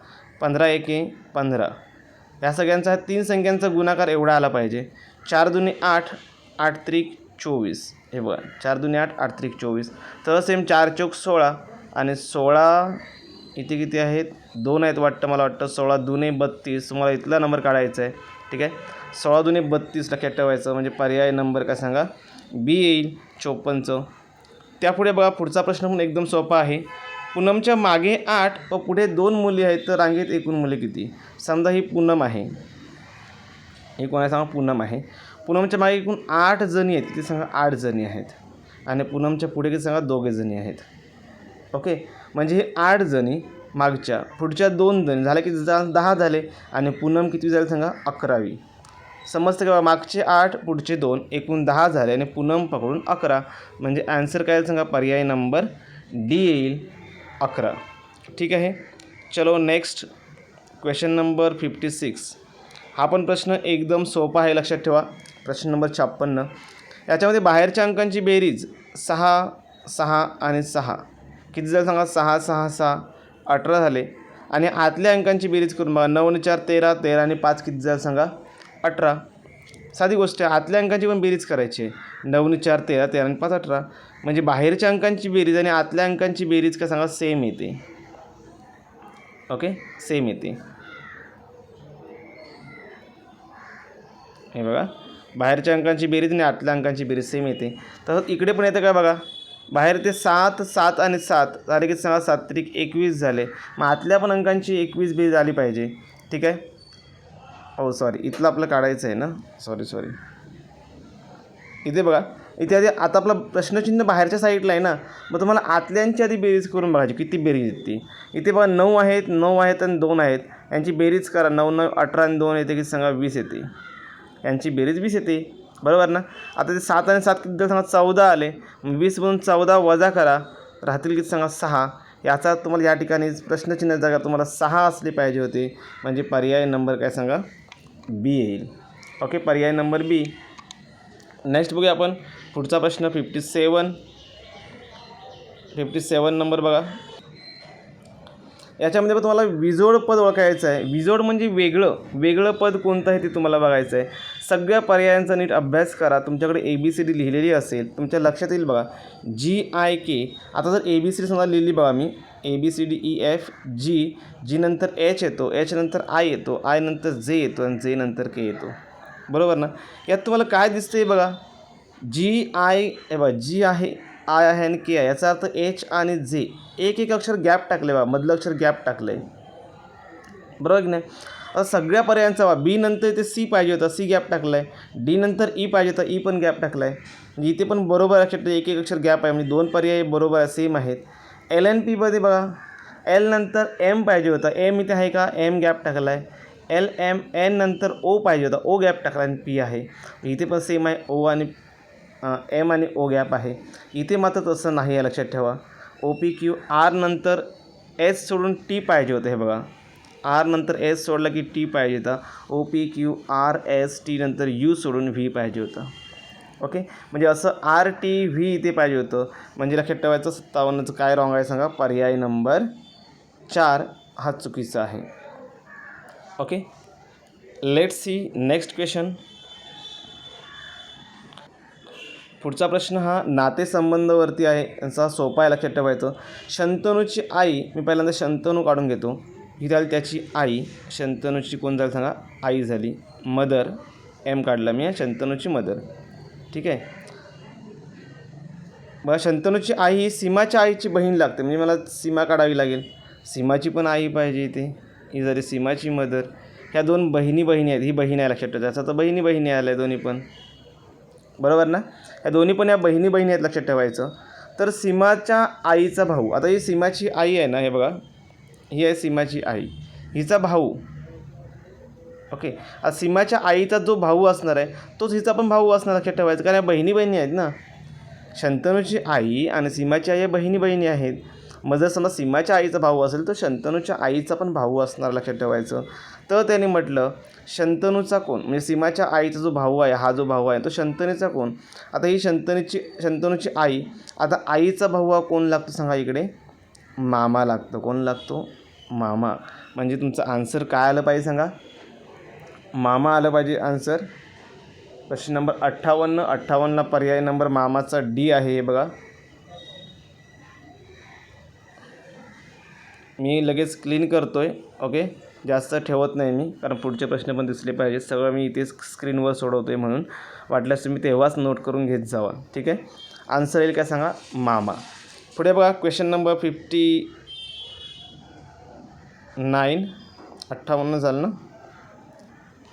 15 एके 15. या सगळ्यांचा 3 संख्यांचा गुणाकार एवढा आला पाहिजे. 4 दुने 8, 8 त्रिक 24. हे बघा, 4 दुने 8, 8 त्रिक 24. तर सेम 4 चौक 16, आणि 16 इथे किती आहेत, 2 आहेत वाटतं, मला वाटतं. 16 दुने 32, तुम्हाला इथला नंबर काढायचा आहे. ठीक आहे, 16 दुने 32 लक्षात ठेवायचं. म्हणजे पर्याय नंबर काय सांगा, B येईल, 54. त्यापुढे बघा, पुढचा प्रश्न पण एकदम सोपा आहे. पूनमच्या मागे 8 व पुढे 2 मुली आहेत, तर रांगेत एकूण मुले किती? समजा ही पूनम आहे, ही कोणा सांगा, पूनम आहे. पूनमच्या मागे एकूण 8 जणी आहेत, किती सांगा, 8 जणी आहेत. आणि पूनमच्या पुढे किती सांगा, 2 जणी आहेत. ओके, म्हणजे हे 8 जणी, मागच्या पुढच्या 2 जणी झाले, की 10 झाले. आणि पूनम किती झाले सांगा, 11वी. समजतं का, मागचे 8 पुढचे 2 एकूण 10 झाले, आणि पूनम पकडून 11. म्हणजे आन्सर काय सांगा, पर्याय नंबर D येईल, 11. ठीक आहे, चलो नेक्स्ट क्वेश्चन नंबर 56. हा पण प्रश्न एकदम सोपा आहे, लक्षात ठेवा. प्रश्न नंबर 56. याच्यामध्ये बाहेरच्या अंकांची बेरीज 6, 6 आणि 6 किती झालं सांगा, 6, 6, 6 18 झाले. आणि आतल्या अंकांची बेरीज करून बघा, 9 आणि 4 13, 13 आणि 5 किती झालं सांगा, 18. साधी गोष्ट आहे, आतल्या अंकांची पण बेरीज करायची आहे. 9 आणि 4 13, 13 आणि 5 18. म्हणजे बाहेरच्या अंकांची बेरीज आणि आतल्या अंकांची बेरीज काय सांगा, सेम येते. ओके, सेम येते. हे बघा, बाहेरच्या अंकांची बेरीज आणि आतल्या अंकांची बेरीज सेम येते. तसंच इकडे पण येतं का बघा, बाहेर ते 7 7 आणि 7 झाले की सांगा 7 त्रिक 21 झाले. मग आतल्या पण अंकांची 21 बेरीज आली पाहिजे. ठीक आहे. हो सॉरी, इथलं आपलं काढायचं आहे ना, सॉरी इथे बघा, इथे आधी आता आपला प्रश्नचिन्ह बाहेरच्या साईडला आहे ना, मग तुम्हाला आतल्यांची आधी बेरीज करून बघायची किती बेरीज येते. इथे बघा 9 आहेत आणि 2 आहेत, यांची बेरीज करा. 9 9 18 आणि 2 येते की सांगा 20 येते. यांची बेरीज 20 येते, बरोबर ना. आता ते 7 आणि 7 किती सांगा 14 आले. 20 म्हणून 14 वजा करा, राहतील किती सांगा 6. याचा तुम्हाला या ठिकाणी प्रश्नचिन्ह जागा तुम्हाला 6 असले पाहिजे होते, म्हणजे पर्याय नंबर काय सांगा बी येईल. ओके, पर्याय नंबर बी. नेक्स्ट बघूया आपण पुढचा प्रश्न 57 नंबर बघा. याच्यामध्ये पण तुम्हाला विजोड पद ओळखायचं आहे. विजोड म्हणजे वेगळं पद कोणतं आहे ते तुम्हाला बघायचं आहे. सगळ्या पर्यायांचा नीट अभ्यास करा. तुमच्याकडे ABCD लिहिलेली असेल, तुमच्या लक्षात येईल बघा. GIK. आता जर ABCD समजा लिहिली बघा मी, ABCDEF G नंतर H येतो, H नंतर I येतो, I नंतर J येतो आणि J नंतर K येतो, बरोबर ना. यात तुम्हाला काय दिसतंय बघा, G आहे, I आहे आणि K आहे. याचा अर्थ H आणि J एक अक्षर गॅप टाकले बघा, मधलं अक्षर गॅप टाकलं आहे, बरोबर की नाही. आता सगळ्या पर्यायांचा बघा, B नंतर इथे C पाहिजे होता, C गॅप टाकला आहे. D नंतर E पाहिजे होता, E पण गॅप टाकला आहे. म्हणजे इथे पण बरोबर अक्षर एक अक्षर गॅप आहे, म्हणजे 2 पर्याय बरोबर सेम आहेत. LNPमध्ये बघा, L नंतर M पाहिजे होता, M इथे आहे का, M गॅप टाकला आहे. N नंतर O पाहिजे होता, O गॅप टाकला आणि P आहे. इथे पण सेम आहे, O आणि M आणि O गॅप आहे. इथे मात्र तसं नाही आहे, लक्षात ठेवा. OPQ R नंतर S सोडून T पाहिजे होतं. हे बघा, R नंतर S सोडला की T पाहिजे होता. OPQ R S T नंतर U सोडून V पाहिजे होतं. ओके, म्हणजे असं RTV इथे पाहिजे होतं. म्हणजे लक्षात ठेवायचं 57चं काय रॉंग आहे सांगा, पर्याय नंबर 4 हा चुकीचा आहे. Okay, let's see next question. पुढचा प्रश्न हा नातेसंबंधावरती आहे. यांचा सोपा आहे, लक्षात ठेवायचं. शंतनूची आई, मी पहिल्यांदा शंतनू काढून घेतो. ही झाली त्याची आई. शंतनूची कोण झाली सांगा, आई झाली. मदर, M काढला मी, शंतनूची मदर. ठीक आहे. बघा, शंतनूची आई ही सीमाच्या आईची बहीण लागते, म्हणजे मला सीमा काढावी लागेल. सीमाची पण आई पाहिजे इथे, ही झाली सीमाची मदर. ह्या 2 बहिणी आहेत. ही बहीण आहे, लक्षात ठेवायचं. आता बहिणी आल्या दोन्ही पण, बरोबर ना. या दोन्ही पण या बहिणी आहेत, लक्षात ठेवायचं. तर सीमाच्या आईचा भाऊ, आता ही सीमाची आई आहे ना, हे बघा, ही आहे सीमाची आई, हिचा भाऊ. ओके, सीमाच्या आईचा जो भाऊ असणार आहे तोच हिचा पण भाऊ असणार, लक्षात ठेवायचं. कारण या बहिणी आहेत ना. शंतनूची आई आणि सीमाची आई या बहिणी आहेत. मग जर समजा सीमाच्या आईचा भाऊ असेल तर शंतनूच्या आईचा पण भाऊ असणार, लक्षात ठेवायचं. तर त्याने म्हटलं शंतनूचा कोण, म्हणजे सीमाच्या आईचा जो भाऊ आहे, हा जो भाऊ आहे तो शंतनूचा कोण. आता ही शंतनूची आई. आता आईचा भाऊ हा कोण लागतो सांगा, इकडे मामा लागतो. कोण लागतो, मामा. म्हणजे तुमचं आन्सर काय आलं पाहिजे सांगा, मामा आलं पाहिजे आन्सर. प्रश्न नंबर 58ला पर्याय नंबर मामाचा D आहे. हे बघा, मी लगेच क्लीन करतो आहे. ओके, जास्त ठेवत नाही मी, कारण पुढचे प्रश्न पण दिसले पाहिजेत. सगळं मी इथे स्क्रीनवर सोडवतो आहे, म्हणून वाटल्यास तुम्ही तेव्हाच नोट करून घेत जावा. ठीक आहे. आन्सर येईल काय सांगा, मामा. पुढे बघा, क्वेश्चन नंबर 59. 58 झालं ना.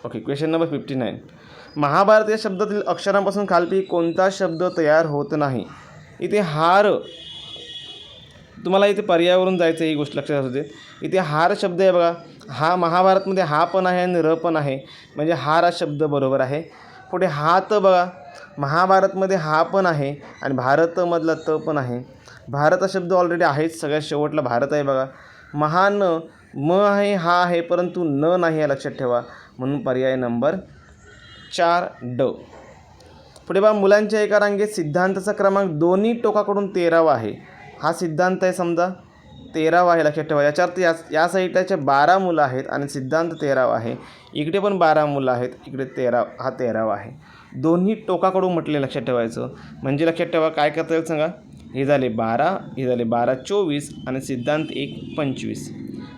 Okay, question number 59. महाभारत या शब्दातील अक्षरांपासून खालपैकी कोणता शब्द तयार होत नाही. इथे हार, तुम्हाला इथे पर्यायावरून जायचं, ही गोष्ट लक्षात असू दे. इथे हार शब्द आहे बघा, हा महाभारतमध्ये हा पण आहे आणि र पण आहे, म्हणजे हार हा शब्द बरोबर आहे. पुढे हात बघा, महाभारतमध्ये हा पण आहे आणि भारतमधला त पण आहे. भारत हा शब्द ऑलरेडी आहेच, सगळ्यात शेवटला भारत आहे बघा. महान, म आहे, हा आहे, परंतु न नाही आहे, लक्षात ठेवा. म्हणून पर्याय नंबर 4 D. पुढे बघा, मुलांच्या एका रांगेत सिद्धांताचा क्रमांक दोन्ही टोकाकडून 13वा आहे. हा सिद्धांत आहे समजा 13वा आहे, लक्षात ठेवा. याच्या अर्थ या साईडच्या 12 मुलं आहेत आणि सिद्धांत 13वा आहे. इकडे पण 12 मुलं आहेत, इकडे 13, हा 13वा आहे. दोन्ही टोकाकडून म्हटले, लक्षात ठेवायचं. म्हणजे लक्षात ठेवा काय करता येईल सांगा, हे झाले 12, हे झाले 12 24 आणि सिद्धांत 1 25.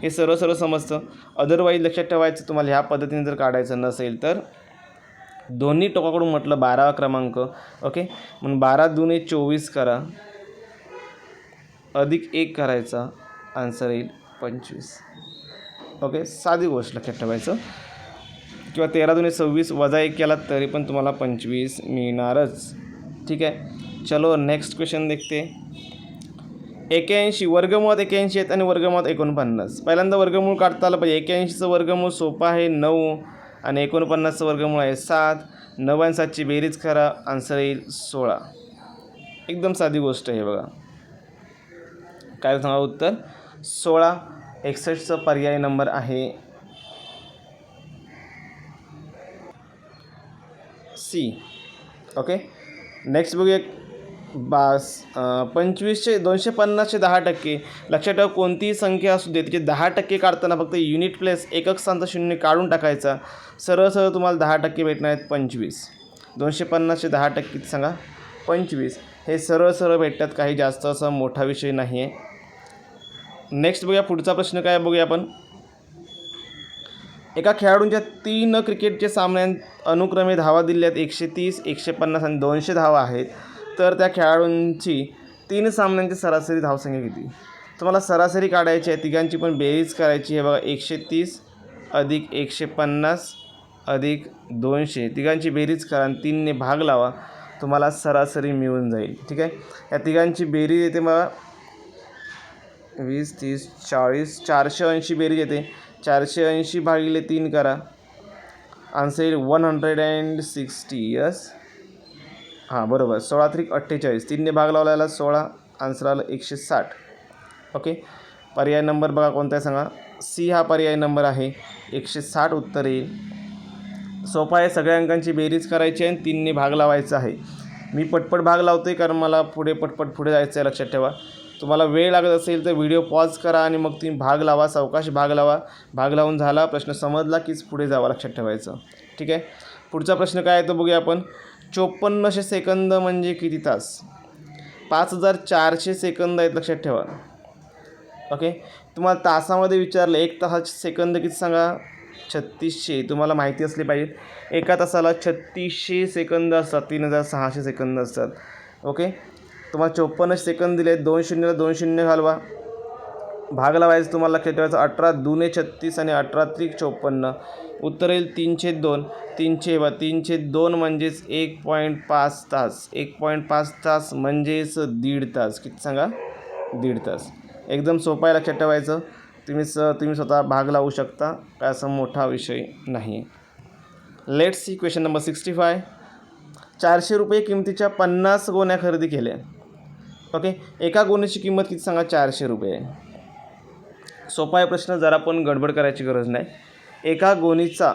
हे सर्व समजतं. अदरवाईज लक्षात ठेवायचं, तुम्हाला ह्या पद्धतीने जर काढायचं नसेल तर दोन्ही टोकाकडून म्हटलं 12वा क्रमांक. ओके, म्हणून 12 दूने 24 करा. अधिक 1 करायचा, आन्सर येईल 25. ओके, साधी गोष्ट लक्षात ठेवायचं. किंवा 13 दुने 26 वजा 1 केला तरी पण तुम्हाला 25 मिळणारच. ठीक आहे, चलो नेक्स्ट क्वेश्चन देखते. 81 वर्गमुळात 81 आहेत आणि वर्गमुळात 49. पहिल्यांदा वर्गमूळ काढता आलं पाहिजे. 81चं वर्गमूळ सोपं आहे 9 आणि 49चं वर्गमूळ आहे 7. 9 आणि 7ची बेरीज करा, आन्सर येईल 16. एकदम साधी गोष्ट आहे बघा. काय सांगा उत्तर 16. 61चा पर्याय नंबर आहे सी. ओके, नेक्स्ट बघूया. 25चे 250चे 10%. लक्षात ठेवा, कोणतीही संख्या असू दे तिचे 10% काढताना फक्त युनिट प्लेस एकक स्थानचा शून्य काढून टाकायचा. सरळ सरळ तुम्हाला 10% भेटणार आहेत 25. 250चे 10% सांगा 25. हे सरळ सरळ भेटतात, काही जास्त असा मोठा विषय नाही आहे. नेक्स्ट बघूया पुढचा प्रश्न काय बघूया आपण. एका खेळाडूंच्या 3 क्रिकेटच्या सामन्यात अनुक्रमे धावा दिल्यात 130, 150 आणि 200 धावा आहेत. तर त्या खेळाडूंची 3 सामन्यांची सरासरी धावसंख्या किती? तुम्हाला सरासरी काढायची आहे, तिघांची पण बेरीज करायची आहे बघा. 130 अधिक 150 अधिक 200, तिघांची बेरीज करा आणि 3ने भाग लावा, तुम्हाला सरासरी मिळून जाईल. ठीक आहे, या तिघांची बेरीज येते बघा 20, 30, 40, 480 बेरीज येते. 480 भागिले 3 करा, आन्सर येईल 160. यस, हां बरोबर. 16 त्रिक 48, 3ने भाग लावलेला 16, आन्सर आलं 160. ओके, पर्याय नंबर बघा कोणता आहे सांगा. सी हा पर्याय नंबर आहे, 160 उत्तर येईल. सोपा आहे, सगळ्या अंकांची बेरीज करायची आहे आणि 3ने भाग लावायचा आहे. मी पटपट भाग लावतो आहे कारण मला पटपट पुढे जायचं आहे. लक्षात ठेवा, तुम्हाला वेळ लागत असेल तर व्हिडिओ पॉज करा आणि मग तुम्ही भाग लावा, सावकाश भाग लावा. भाग लावून झाला, प्रश्न समजला कीच पुढे जावा, लक्षात ठेवायचं. ठीक आहे, पुढचा प्रश्न काय आहे तो बघूया आपण. 5400 सेकंद म्हणजे किती तास? 5400 सेकंद आहेत, लक्षात ठेवा. ओके, तुम्हाला तासामध्ये विचारलं 1 तासाचे सेकंद किती सांगा. 3600. तुम्हाला माहिती असली पाहिजे, एका तासाला 3600 सेकंद असतात, 3600 सेकंद असतात. ओके, तुम्हाला 54 सेकंद दिले. 2 शून्यला 2 शून्य घालवा, भाग लावायचं. तुम्हाला लक्षात ठेवायचं 18 दुने 36 आणि 18 त्रिक 54, उत्तर येईल 302. 302 म्हणजेच 1.5 तास. 1.5 तास म्हणजेच 1.5 तास. किती सांगा? 1.5 तास. एकदम सोपं आहे, लक्षात ठेवायचं. तुम्ही स्वतः भाग लावू शकता, काय असा मोठा विषय नाही. Let's see question number 65. 400 रुपये किमतीच्या 50 गोण्या खरेदी केल्या. ओके, एका गोणीची किंमत किती सांगा. 400 रुपये. सोपा आहे प्रश्न, जरा पण गडबड करायची गरज नाही. एका गोणीचा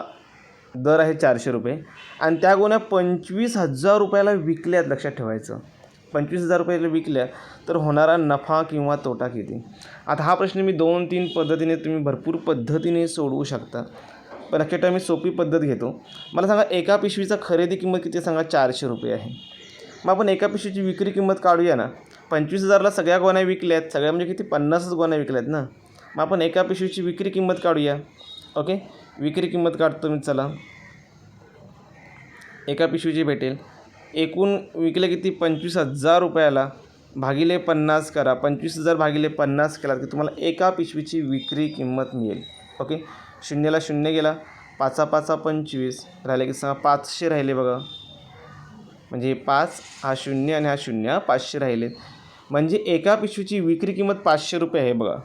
दर आहे 400 रुपये आणि त्या गोण्या 25,000 रुपयाला विकल्यात. लक्षात ठेवायचं, 25,000 रुपयाला विकल्या तर होणारा नफा किंवा तोटा किती? आता हा प्रश्न मी 2-3 पद्धतीने, तुम्ही भरपूर पद्धतीने सोडवू शकता, पण लक्षात ठेवा मी सोपी पद्धत घेतो. मला सांगा, एका पिशवीचा खरेदी किंमत किती सांगा. 400 रुपये आहे. मग आपण एका पिशवीची विक्री किंमत काढूया ना. 25,000ला सगळ्या गोण्या विकल्यात, सगळ्या म्हणजे किती 50च गोण्या विकल्यात ना. मग आपण एका पिशवीची विक्री किंमत काढूया. ओके, विक्री किंमत काढतो मी. चला, एका पिशवीची भेटेल. एकूण विकले किती 25,000 रुपयाला, भागिले 50 करा. 25,000 भागिले 50 केला की तुम्हाला एका पिशवीची विक्री किंमत मिळेल. ओके, शून्याला शून्य गेला, 5 25 राहिले की सांगा 500 राहिले बघा. म्हणजे 5 हा शून्य आणि हा शून्य, 500 राहिले. म्हणजे एका पिशवीची विक्री किंमत 500 रुपये आहे बघा.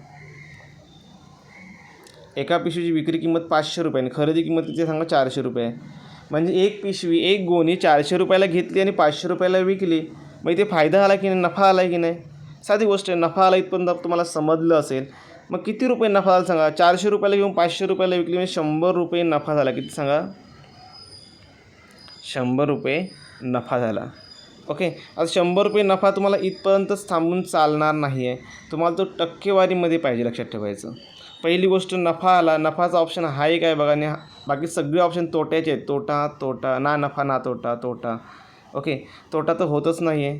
एका पिशवीची विक्री किंमत 500 रुपये आणि खरेदी किंमत किती सांगा 400 रुपये आहे. म्हणजे एक पिशवी, एक गोणी 400 रुपयाला घेतली आणि 500 रुपयाला विकली. मग इथे फायदा आला की नाही, नफा आला की नाही? साधी गोष्ट आहे, नफा आला इथपर्यंत तुम्हाला समजलं असेल. मग किती रुपये नफा झाला सांगा. 400 रुपयाला घेऊन 500 रुपयाला विकली म्हणजे 100 रुपये नफा झाला. किती सांगा. 100 रुपये नफा झाला. ओके, आता 100 रुपये नफा तुम्हाला इथपर्यंतच थांबून चालणार नाही आहे, तुम्हाला तो टक्केवारीमध्ये पाहिजे. लक्षात ठेवायचं, पहिली गोष्ट नफा आला. नफाचा ऑप्शन हा एक आहे बघा, आणि बाकी सगळे ऑप्शन तोट्याचे आहेत. तोटा तोटा, ना नफा ना तोटा तोटा. ओके, तोटा तर होतच नाही आहे.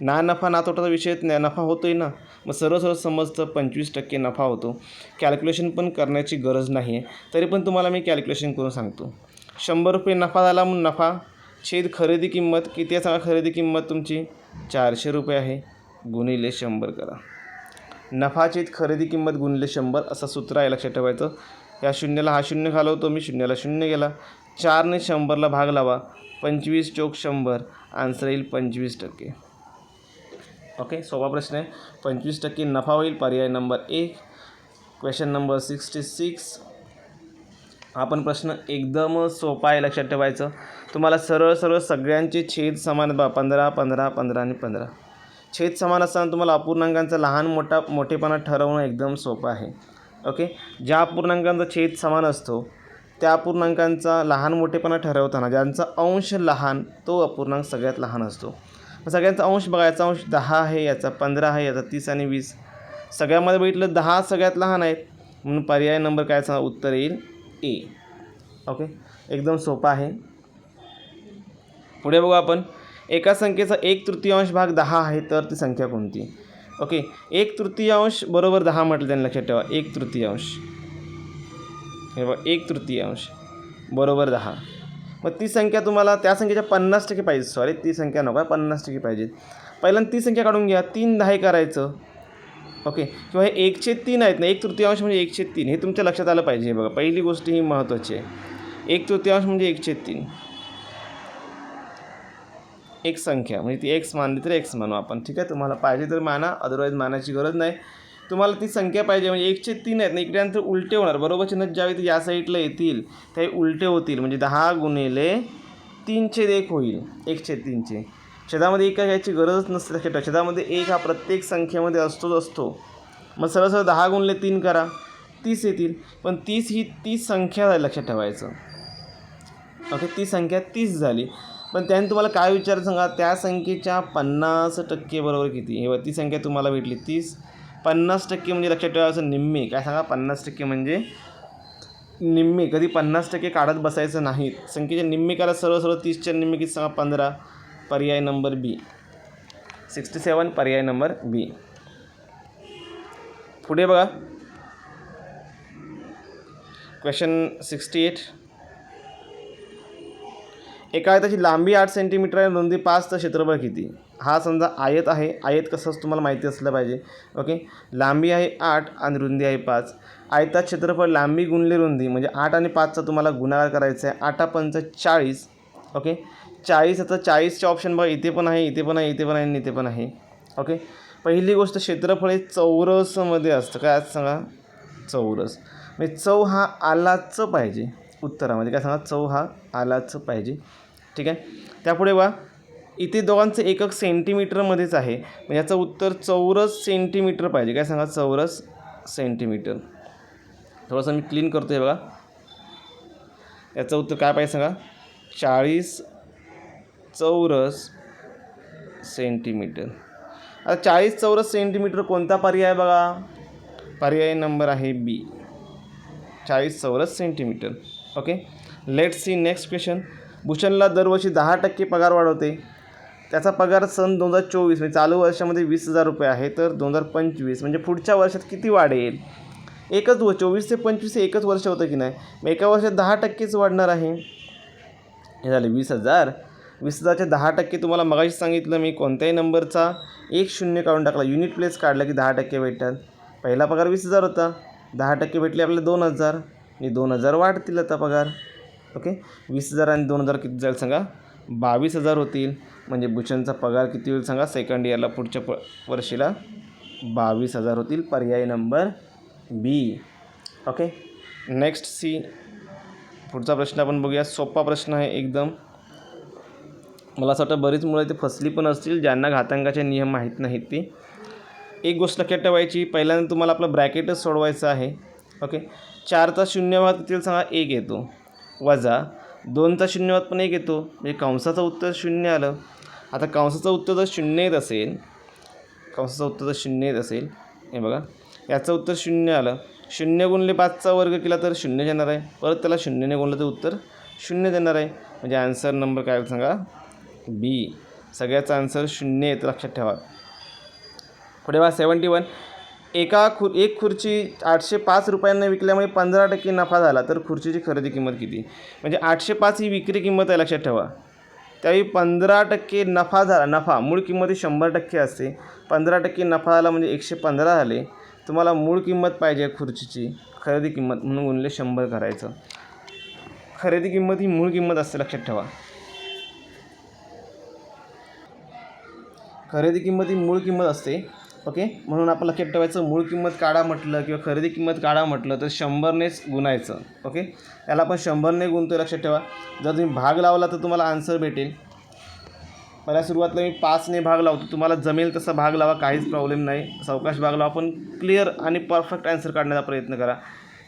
ना नफा ना तोटाचा विषयच नाही, नफा होतो आहे ना. मग सरळ सरळ समजतं 25% नफा होतो. कॅल्क्युलेशन पण करण्याची गरज नाही आहे, तरी पण तुम्हाला मी कॅल्क्युलेशन करून सांगतो. 100 रुपये नफा झाला म्हणून नफा छेद खरेदी किंमत किती आहे सांगा. खरेदी किंमत तुमची 400 रुपये आहे, गुणिले 100 करा. नफाची खरेदी किंमत गुणिले 100 असं सूत्र आहे, लक्षात ठेवायचं. या शून्याला हा शून्य घालवतो मी, शून्याला शून्य गेला. 4ने 100ला भाग लावा, 25 चोक 100, आन्सर येईल 25%. ओके, सोपा प्रश्न आहे. 25% नफा होईल, पर्याय नंबर 1. Question number 66. हा पण प्रश्न एकदम सोपा आहे, लक्षात ठेवायचं. तुम्हाला सरळ सरळ सगळ्यांचे छेद समान 15 15 15 आणि 15 छेद समान असताना तुम्हाला अपूर्णांकांचा लहान मोठेपणा ठरवणं एकदम सोपं आहे. ओके, ज्या अपूर्णांकांचा छेद समान असतो त्या अपूर्णांकांचा लहान मोठेपणा ठरवताना ज्यांचा अंश लहान तो अपूर्णांक सगळ्यात लहान असतो. सगळ्यांचा अंश बघा, याचा अंश 10 आहे, याचा 15 आहे, याचा 30 आणि 20. सगळ्यामध्ये बघितलं 10 सगळ्यात लहान आहेत, म्हणून पर्याय नंबर काय सांगा, उत्तर येईल ए. ओके, एकदम सोपा आहे. पुढे बघू आपण. एका संख्येचा 1/3 भाग 10 आहे, तर ती संख्या कोणती? ओके, 1/3 बरोबर 10 म्हटलं त्यांनी, लक्षात ठेवा. 1/3 हे बघा, 1/3 बरोबर 10. मग ती संख्या तुम्हाला त्या संख्येच्या 50% पाहिजे. सॉरी, ती संख्या नको, 50% पाहिजे. पहिल्यांदा ती संख्या काढून घ्या. 3 10 करायचं. ओके, किंवा हे 1/3 आहेत ना, 1/3 म्हणजे 1/3, हे तुमच्या लक्षात आलं पाहिजे. बघा, पहिली गोष्ट ही महत्त्वाची आहे. 1/3 म्हणजे 1/3 एक संख्या, म्हणजे ती एक्स मानली तर एक्स मानू आपण. ठीक आहे, तुम्हाला पाहिजे तर माना, अदरवाईज मानायची गरज नाही. तुम्हाला ती संख्या पाहिजे, म्हणजे 1/3 आहेत ना, इकडे नंतर उलटे होणार. बरोबर चिन्ह ज्यावेळी या साईडला येतील त्यावेळी उलटे होतील, म्हणजे 10 गुणिले 3/1 होईल. 1/3 छेदामध्ये 1 याची गरजच नसते, लक्षात ठेवा. छेदामध्ये 1 हा प्रत्येक संख्येमध्ये असतो. मग सरळ 10 गुणिले 3 करा, 30 येतील. पण 30 ही 30 संख्या झाली, लक्षात ठेवायचं. ओके, ती संख्या 30 झाली. पण त्याने तुम्हाला काय विचारायचं सांगा, त्या संख्येच्या 50% बरोबर किती? हे ती संख्या तुम्हाला भेटली 30. 50% म्हणजे लक्षात ठेवायचं निम्मे. काय सांगा, 50% म्हणजे निम्मे. कधी 50% काढत बसायचं नाही. संख्येचे निम्मे करा, सरळ 30च्या निम्मे किती सांगा, 15. पर्याय नंबर बी. 67 पर्याय नंबर बी. पुढे बघा, क्वेश्चन 68. एका आयताची लांबी 8 सेंटीमीटर आहे, रुंदी 5, तर क्षेत्रफळ किती? हा समजा आयत आहे. आयत कसं तुम्हाला माहिती असलं पाहिजे. ओके, लांबी आहे 8 आणि रुंदी आहे 5. आयतात क्षेत्रफळ लांबी गुणले रुंदी, म्हणजे 8 आणि 5चा तुम्हाला गुणाकार करायचा आहे. 8 5 40. ओके, 40. आता 40चे ऑप्शन बघा, इथे पण आहे, इथे पण आहे, इथे पण आहे आणि इथे पण आहे. ओके, पहिली गोष्ट, क्षेत्रफळ हे चौरसमध्ये असतं. काय असतं सांगा, चौरस. म्हणजे चौ हा आलाच पाहिजे उत्तरामध्ये. काय सांगा, चौ हा आलाच पाहिजे. ठीक आहे, त्यापुढे बघा, इथे दोघांचं एकक सेंटीमीटरमध्येच आहे, म्हणजे याचं उत्तर चौरस सेंटीमीटर पाहिजे. काय सांगा, चौरस सेंटीमीटर. थोडंसं मी क्लीन करतो आहे बघा. याचं उत्तर काय पाहिजे सांगा, 40 चौरस सेंटीमीटर. आता 40 चौरस सेंटीमीटर कोणता पर्याय बघा, पर्याय नंबर आहे बी, 40 चौरस centimetre. Okay, let's see next question. भूषणला दरवर्षी 10% पगार वाढवते. त्याचा पगार सन 2024 म्हणजे चालू वर्षामध्ये 20,000 रुपये आहे, तर 2025 म्हणजे पुढच्या वर्षात किती वाढेल? 24 ते 25 हे एकच वर्ष होतं की नाही, मग एका वर्षात 10%च वाढणार आहे. हे झाले 20,000. 20,000चे 10% तुम्हाला मगाशी सांगितलं मी, कोणत्याही नंबरचा 1 शून्य काढून टाकला, युनिट प्लेस काढला की 10% भेटतात. पहिला पगार 20,000 होता, 10% भेटले आपल्याला 2,000, आणि 2,000 वाढतील आता पगार. ओके, 20,000 आणि 2,000 किती जाईल सांगा, 22,000 होतील. म्हणजे भूषणचा पगार किती होईल सांगा, सेकंड इयरला पुढच्या वर्षीला 22,000 होतील. पर्याय number B. Okay, next C. पुढचा प्रश्न आपण बघूया. सोपा प्रश्न आहे एकदम. मला असं वाटतं बरीच मुलं इथे फसली पण असतील, ज्यांना घातांकाचे नियम माहीत नाहीत ती. एक गोष्ट लक्षात ठेवायची, पहिल्यांदा तुम्हाला आपलं ब्रॅकेटच सोडवायचं आहे. ओके, 4चा शून्यवाद किती सांगा, 1 येतो, वजा 2चा शून्यवाद पण 1 येतो, म्हणजे कंसाचं उत्तर 0 आलं. आता कंसाचं उत्तर जर 0 येत असेल, कंसाचं उत्तर जर 0 येत असेल, हे बघा, याचं उत्तर 0 आलं. 0 गुणले 5चा वर्ग केला तर 0 येणार आहे, परत त्याला 0ने गुणलं तर उत्तर 0 देणार आहे. म्हणजे आन्सर नंबर काय सांगा, बी. सगळ्याचा आन्सर 0 येतं, लक्षात ठेवा. पुढे बघा 71. एक खुर्ची 805 रुपयांना विकल्यामुळे 15% नफा झाला, तर खुर्चीची खरेदी किंमत किती? म्हणजे 805 ही विक्री किंमत आहे, लक्षात ठेवा. त्यावेळी 15% नफा झाला. नफा मूळ किंमत ही 100% असते. 15% नफा झाला म्हणजे 115 झाले. तुम्हाला मूळ किंमत पाहिजे खुर्चीची, खरेदी किंमत म्हणून गुणिले 100 करायचं. खरेदी किंमत ही मूळ किंमत असते, लक्षात ठेवा. खरेदी किंमत ही मूळ किंमत असते. ओके, म्हणून आपण लक्षात ठेवायचं, मूळ किंमत काढा म्हटलं किंवा खरेदी किंमत काढा म्हटलं तर 100नेच गुणायचं. ओके, याला आपण 100ने गुणतो, लक्षात ठेवा. जर तुम्ही भाग लावला तर तुम्हाला आन्सर भेटेल. पहिल्या सुरुवातीला मी 5ने भाग लावतो, तुम्हाला जमेल तसा भाग लावा, काहीच प्रॉब्लेम नाही. सावकाश भाग लावा, पण क्लिअर आणि परफेक्ट आन्सर काढण्याचा प्रयत्न करा.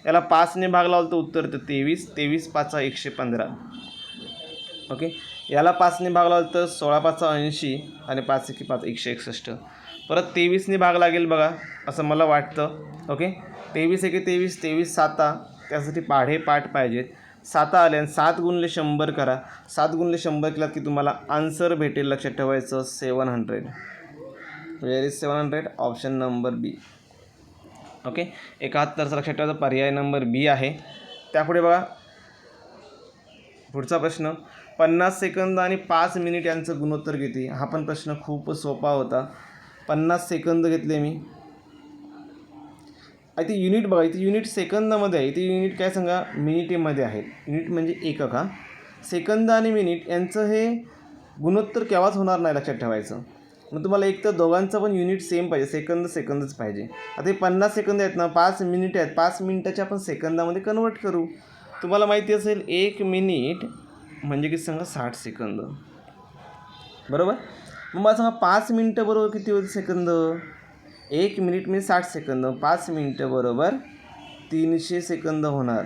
याला 5ने भाग लावलं तर उत्तर येतं 23. 23 5 115. ओके, याला 5ने भाग लावलं तर 16 5 80 आणि 5 1 5 161. परत 23ने भाग लागेल बघा, असं मला वाटतं. ओके, 23 1 23 23 7. त्यासाठी पाढे पाठ पाहिजेत. 7 आले आणि 7 गुणिले 100 करा. 7 गुणिले 100 केलात की तुम्हाला आन्सर भेटेल, लक्षात ठेवायचं 700. Where is 700? Option number B. Okay, 71चा लक्षात ठेवायचं पर्याय नंबर बी आहे. त्यापुढे बघा पुढचा प्रश्न, 50 सेकंद आणि 5 मिनिट यांचं गुणोत्तर किती? हा पण प्रश्न खूप सोपा होता. 50 सेकंद घेतले मी. इथे युनिट बघा, इथे युनिट सेकंदामध्ये आहे, इथे युनिट काय सांगा मिनिटेमध्ये आहे. युनिट म्हणजे एकक. हा सेकंद आणि मिनिट यांचं हे गुणोत्तर केव्हाच होणार नाही, लक्षात ठेवायचं. मग तुम्हाला एक तर दोघांचं पण युनिट सेम पाहिजे, सेकंदच पाहिजे. आता हे 50 सेकंद आहेत ना, 5 मिनिट आहेत, 5 मिनिटाच्या आपण सेकंदामध्ये कन्वर्ट करू. तुम्हाला माहिती असेल 1 मिनिट म्हणजे की सांगा 60 सेकंद, बरोबर. मग मला सांगा 5 मिनटं बरोबर किती होते सेकंद? 1 मिनिट म्हणजे 60 सेकंद, 5 मिनटं बरोबर 300 सेकंद होणार.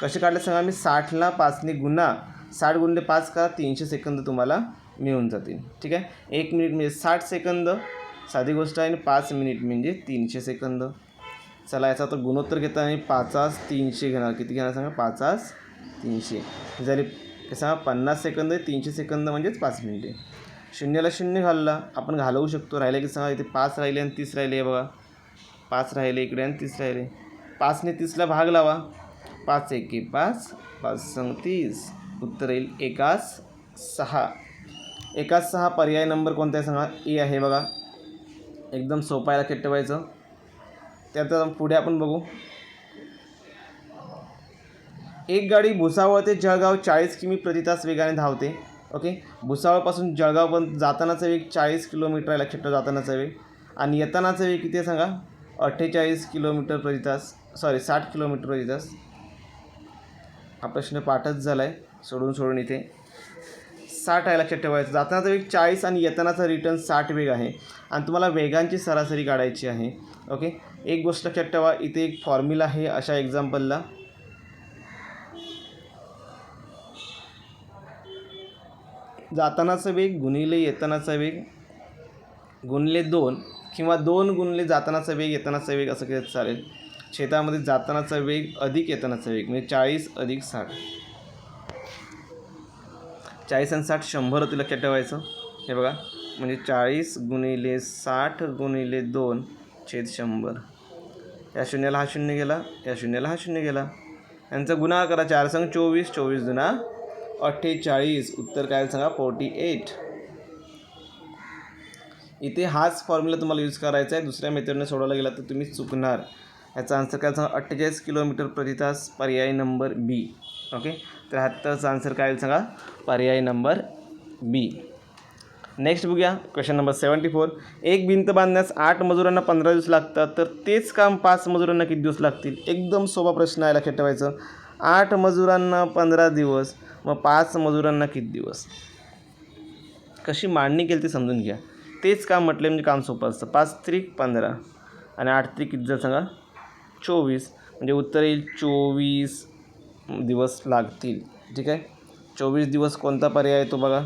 कसे काढले सांगा? मी 60ला 5ने गुणा, 60 गुणिले 5 करा, 300 सेकंद तुम्हाला मिळून जातील. ठीक आहे, 1 मिनिट म्हणजे 60 सेकंद, साधी गोष्ट आहे. आणि 5 मिनिट म्हणजे 300 सेकंद. चला, याचा तर गुणोत्तर घेता आणि 5 300 घेणार. किती घेणार सांगा? 5 300 जरी सांगा 50 सेकंद, 300 सेकंद म्हणजेच 5 मिनिटे. शून्याला शून्य घालला, आपण घालवू शकतो. राहिले की सांगा, इथे 5 राहिले आणि 30 राहिले बघा. 5 राहिले इकडे आणि 30 राहिले. 5ने 30ला भाग लावा. 5 1 5, 5 संग 30. उत्तर येईल 1 6. 1 6 पर्याय नंबर कोणता आहे सांगा? ए आहे बघा. एकदम सोपा आहे, लक्षात ठेवायचं. त्यात पुढे आपण बघू. एक गाडी भुसावळ ते जळगाव 40 किमी प्रति तास वेगाने धावते. ओके, भुसावळपासून जळगावपर्यंत जातानाचा वेग 40 किलोमीटर आहे, लक्षात ठेवा जातानाचा वेग. आणि येतानाचा वेग किती आहे सांगा? 48 किलोमीटर प्रति तास, 60 किलोमीटर प्रति तास. हा प्रश्न पाठच झाला आहे सोडून इथे. 60 आहे, लक्षात ठेवायचं. जातानाचा वेग 40 आणि येतानाचा रिटर्न 60 वेग आहे. आणि तुम्हाला वेगांची सरासरी काढायची आहे. ओके, एक गोष्ट लक्षात ठेवा, इथे एक फॉर्म्युला आहे अशा एक्झाम्पलला. जातानाचा वेग गुणिले येतानाचा वेग गुणिले 2 किंवा 2 गुणिले जातानाचा वेग येतानाचा वेग असं केलं चालेल. शेतामध्ये जातानाचा वेग अधिक येतानाचा वेग म्हणजे 40 अधिक 60. 40 आणि 60 100 होते, लक्षात ठेवायचं. हे बघा, म्हणजे 40 गुणिले 60 गुणिले 2 छेद 100. या शून्याला हा शून्य गेला, या शून्याला हा शून्य गेला. यांचा गुणाकार करा. 4 संग 24, 24 दुना 48. उत्तर काय सांगा? 48. इथे हाच फॉर्म्युला तुम्हाला यूज करायचा आहे. दुसऱ्या मेथडने सोडवला गेला तर तुम्ही चुकणार. याचा आन्सर काय सांगा? 48 किलोमीटर प्रति तास, पर्याय नंबर बी. ओके, तर ह्याचा आन्सर काय सांगा? पर्याय नंबर बी. नेक्स्ट बघूया क्वेश्चन नंबर 74. एक भिंत बांधण्यास 8 मजुरांना 15 दिवस लागतात, तर तेच काम 5 मजुरांना किती दिवस लागतील? एकदम सोपा प्रश्न आहे, लक्षात ठेवायचं. 8 मजुरांना 15 दिवस, मग 5 मजुरांना किती दिवस? कशी मांडणी केली ती समजून घ्या. तेच काम म्हटले म्हणजे काम सोपं असतं. 5 त्रिक 15 आणि 8 त्रिक किती जर सांगा? 24. म्हणजे उत्तर येईल 24 दिवस लागतील. ठीक आहे, 24 दिवस कोणता पर्याय आहे तो बघा.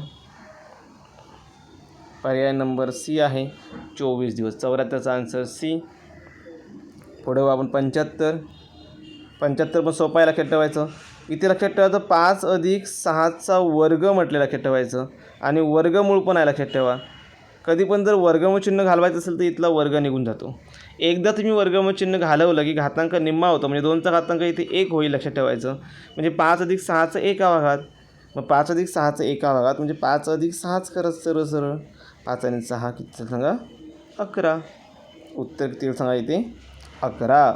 पर्याय नंबर सी आहे, 24 दिवस. 74चा आन्सर सी. पुढे आपण 75. 75 पण सोपं आहे, लक्षात ठेवायचं. इथे लक्षात ठेवायचं 5 अधिक 6चा वर्ग म्हटले, लक्षात ठेवायचं. आणि वर्गमूळ पण आहे, लक्षात ठेवा. कधी पण जर वर्गमूळ चिन्ह घालवायचं असेल तर इथला वर्ग निघून जातो. एकदा तुम्ही वर्गमूळ चिन्ह घालवलं की घातांक निम्मा होतो, म्हणजे 2चा घातांक इथे 1 होईल, लक्षात ठेवायचं. म्हणजे 5 अधिक 6चा 1 घात. मग 5 अधिक 6चा 1 घात म्हणजे 5 अधिक 6च करत सरळ. 5 आणि 6 किती सांगा? 11. उत्तर किती सांगा इथे? 11.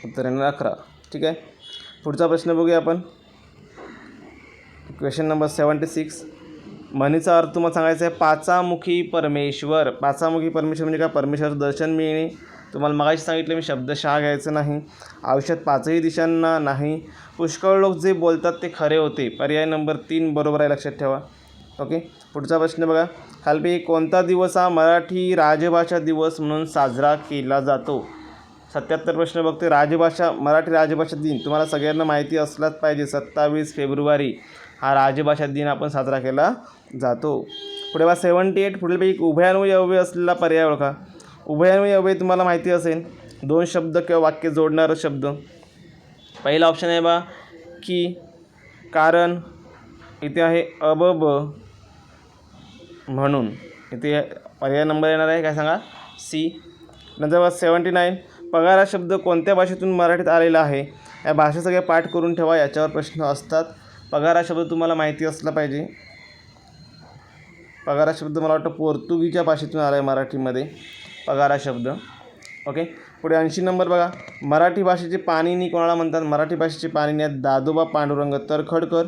उत्तर येणार 11. ठीक आहे. पुढचा प्रश्न बघूया आपण. Question number 76. म्हणीचा अर्थ तुम्हाला सांगायचा आहे पाचामुखी परमेश्वर. पाचामुखी परमेश्वर म्हणजे काय? परमेश्वराचं दर्शन मिळणे. तुम्हाला मगाशी सांगितलं मी शब्दशः घ्यायचं नाही. आयुष्यात पाचही दिशांना नाही. पुष्कळ लोक जे बोलतात ते खरे होते. पर्याय नंबर 3 बरोबर आहे, लक्षात ठेवा. ओके. पुढचा प्रश्न बघा. खालपैकी कोणता दिवस हा मराठी राजभाषा दिवस म्हणून साजरा केला जातो? 77 प्रश्न बघते. मराठी राजभाषा दिन तुम्हाला सगळ्यांना माहिती असलाच पाहिजे. 27 फेब्रुवारी हा राजभाषा दिन आपण साजरा केला जातो. पुढे बघा 78. पुढीलपैकी उभयान्वयी अव्यय असलेला पर्याय ओळखा. उभयान्वयी अव्यय तुम्हाला माहिती असेल, 2 शब्द किंवा वाक्य जोडणारा शब्द. पहिला ऑप्शन आहे बा की, कारण. इथे आहे अबब, म्हणून. इथे पर्याय नंबर येणार आहे काय सांगा? सी. नंतर बघा 79. पगार हा शब्द कोणत्या भाषेतून मराठीत आलेला आहे? या भाषा सगळ्या पाठ करून ठेवा, याच्यावर प्रश्न असतात. पगार हा शब्द तुम्हाला माहिती असला पाहिजे. पगार हा शब्द मला वाटतं पोर्तुगीजच्या भाषेतून आला आहे मराठीमध्ये, पगार हा शब्द. ओके. पुढे 80 नंबर बघा. मराठी भाषेचे पाणिनी कोणाला म्हणतात? मराठी भाषेचे पाणिनी आहेत दादोबा पांडुरंग तरखडकर.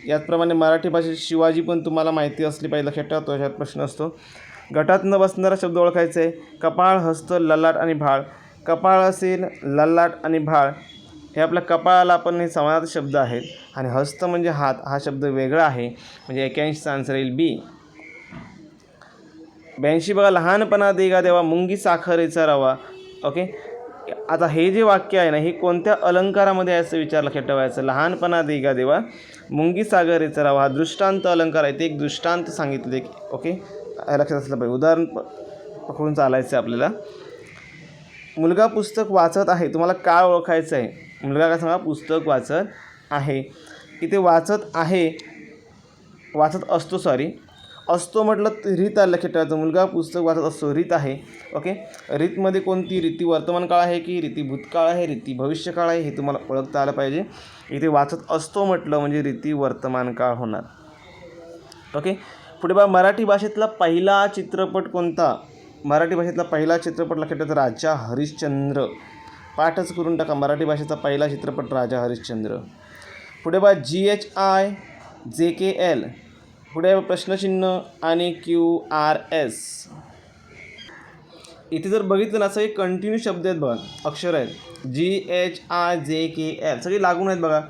याचप्रमाणे मराठी भाषेचे शिवाजी पण तुम्हाला माहिती असली पाहिजे, लक्षात ठेवा, तो ह्याच्यात प्रश्न असतो. गटात न बसणारा शब्द ओळखायचा आहे. कपाळ, हस्त, ललाट आणि भाळ. कपाळ असेल, ललाट आणि भाळ हे आपल्या कपाळाला आपण हे समानार्थी शब्द आहेत. आणि हस्त म्हणजे हात, हा शब्द वेगळा आहे, म्हणजे 81चा आन्सर येईल बी. 82 बघा. लहानपणा देगा देवा मुंगी साखरेचा रवा. ओके. आता हे जे वाक्य आहे ना, हे कोणत्या अलंकारामध्ये आहे असं विचार लक्षात ठेवायचं. लहानपणा देगा देवा मुंगी साखरेचा रवा हा दृष्टांत अलंकार आहे. ते एक दृष्टांत सांगितले. ओके, लक्षात असलं पाहिजे. उदाहरण पकडून चालायचं आहे आपल्याला. मुलगा पुस्तक वाचत आहे. तुम्हाला काय ओळखायचं आहे? मुलगा काय सांगा? पुस्तक वाचत आहे. इथे वाचत आहे, वाचत असतो, असतो म्हटलं रीत आलं, लक्षात ठेवायचं. मुलगा पुस्तक वाचत असतो, रीत आहे. ओके. रीतमध्ये कोणती? रीती वर्तमान काळ आहे की रीती भूतकाळ आहे, रीती भविष्यकाळ आहे, हे तुम्हाला ओळखता आलं पाहिजे. इथे वाचत असतो म्हटलं म्हणजे रीती वर्तमान काळ होणार. ओके. पुढे बघा. मराठी भाषेतला पहिला चित्रपट कोणता? मराठी भाषेतला पहिला चित्रपट लक्षात ठेवायचा राजा हरिश्चंद्र. पाठच करून टाका. मराठी भाषेचा पहिला चित्रपट राजा हरिश्चंद्र. पुढे बघा. GHI JKL. पुढे प्रश्नचिन्ह आणि QRS. इथे जर बघितलं ना, सगळे कंटिन्यू शब्द आहेत बघा, अक्षर आहेत. GHI JKL सगळे लागून आहेत बघा.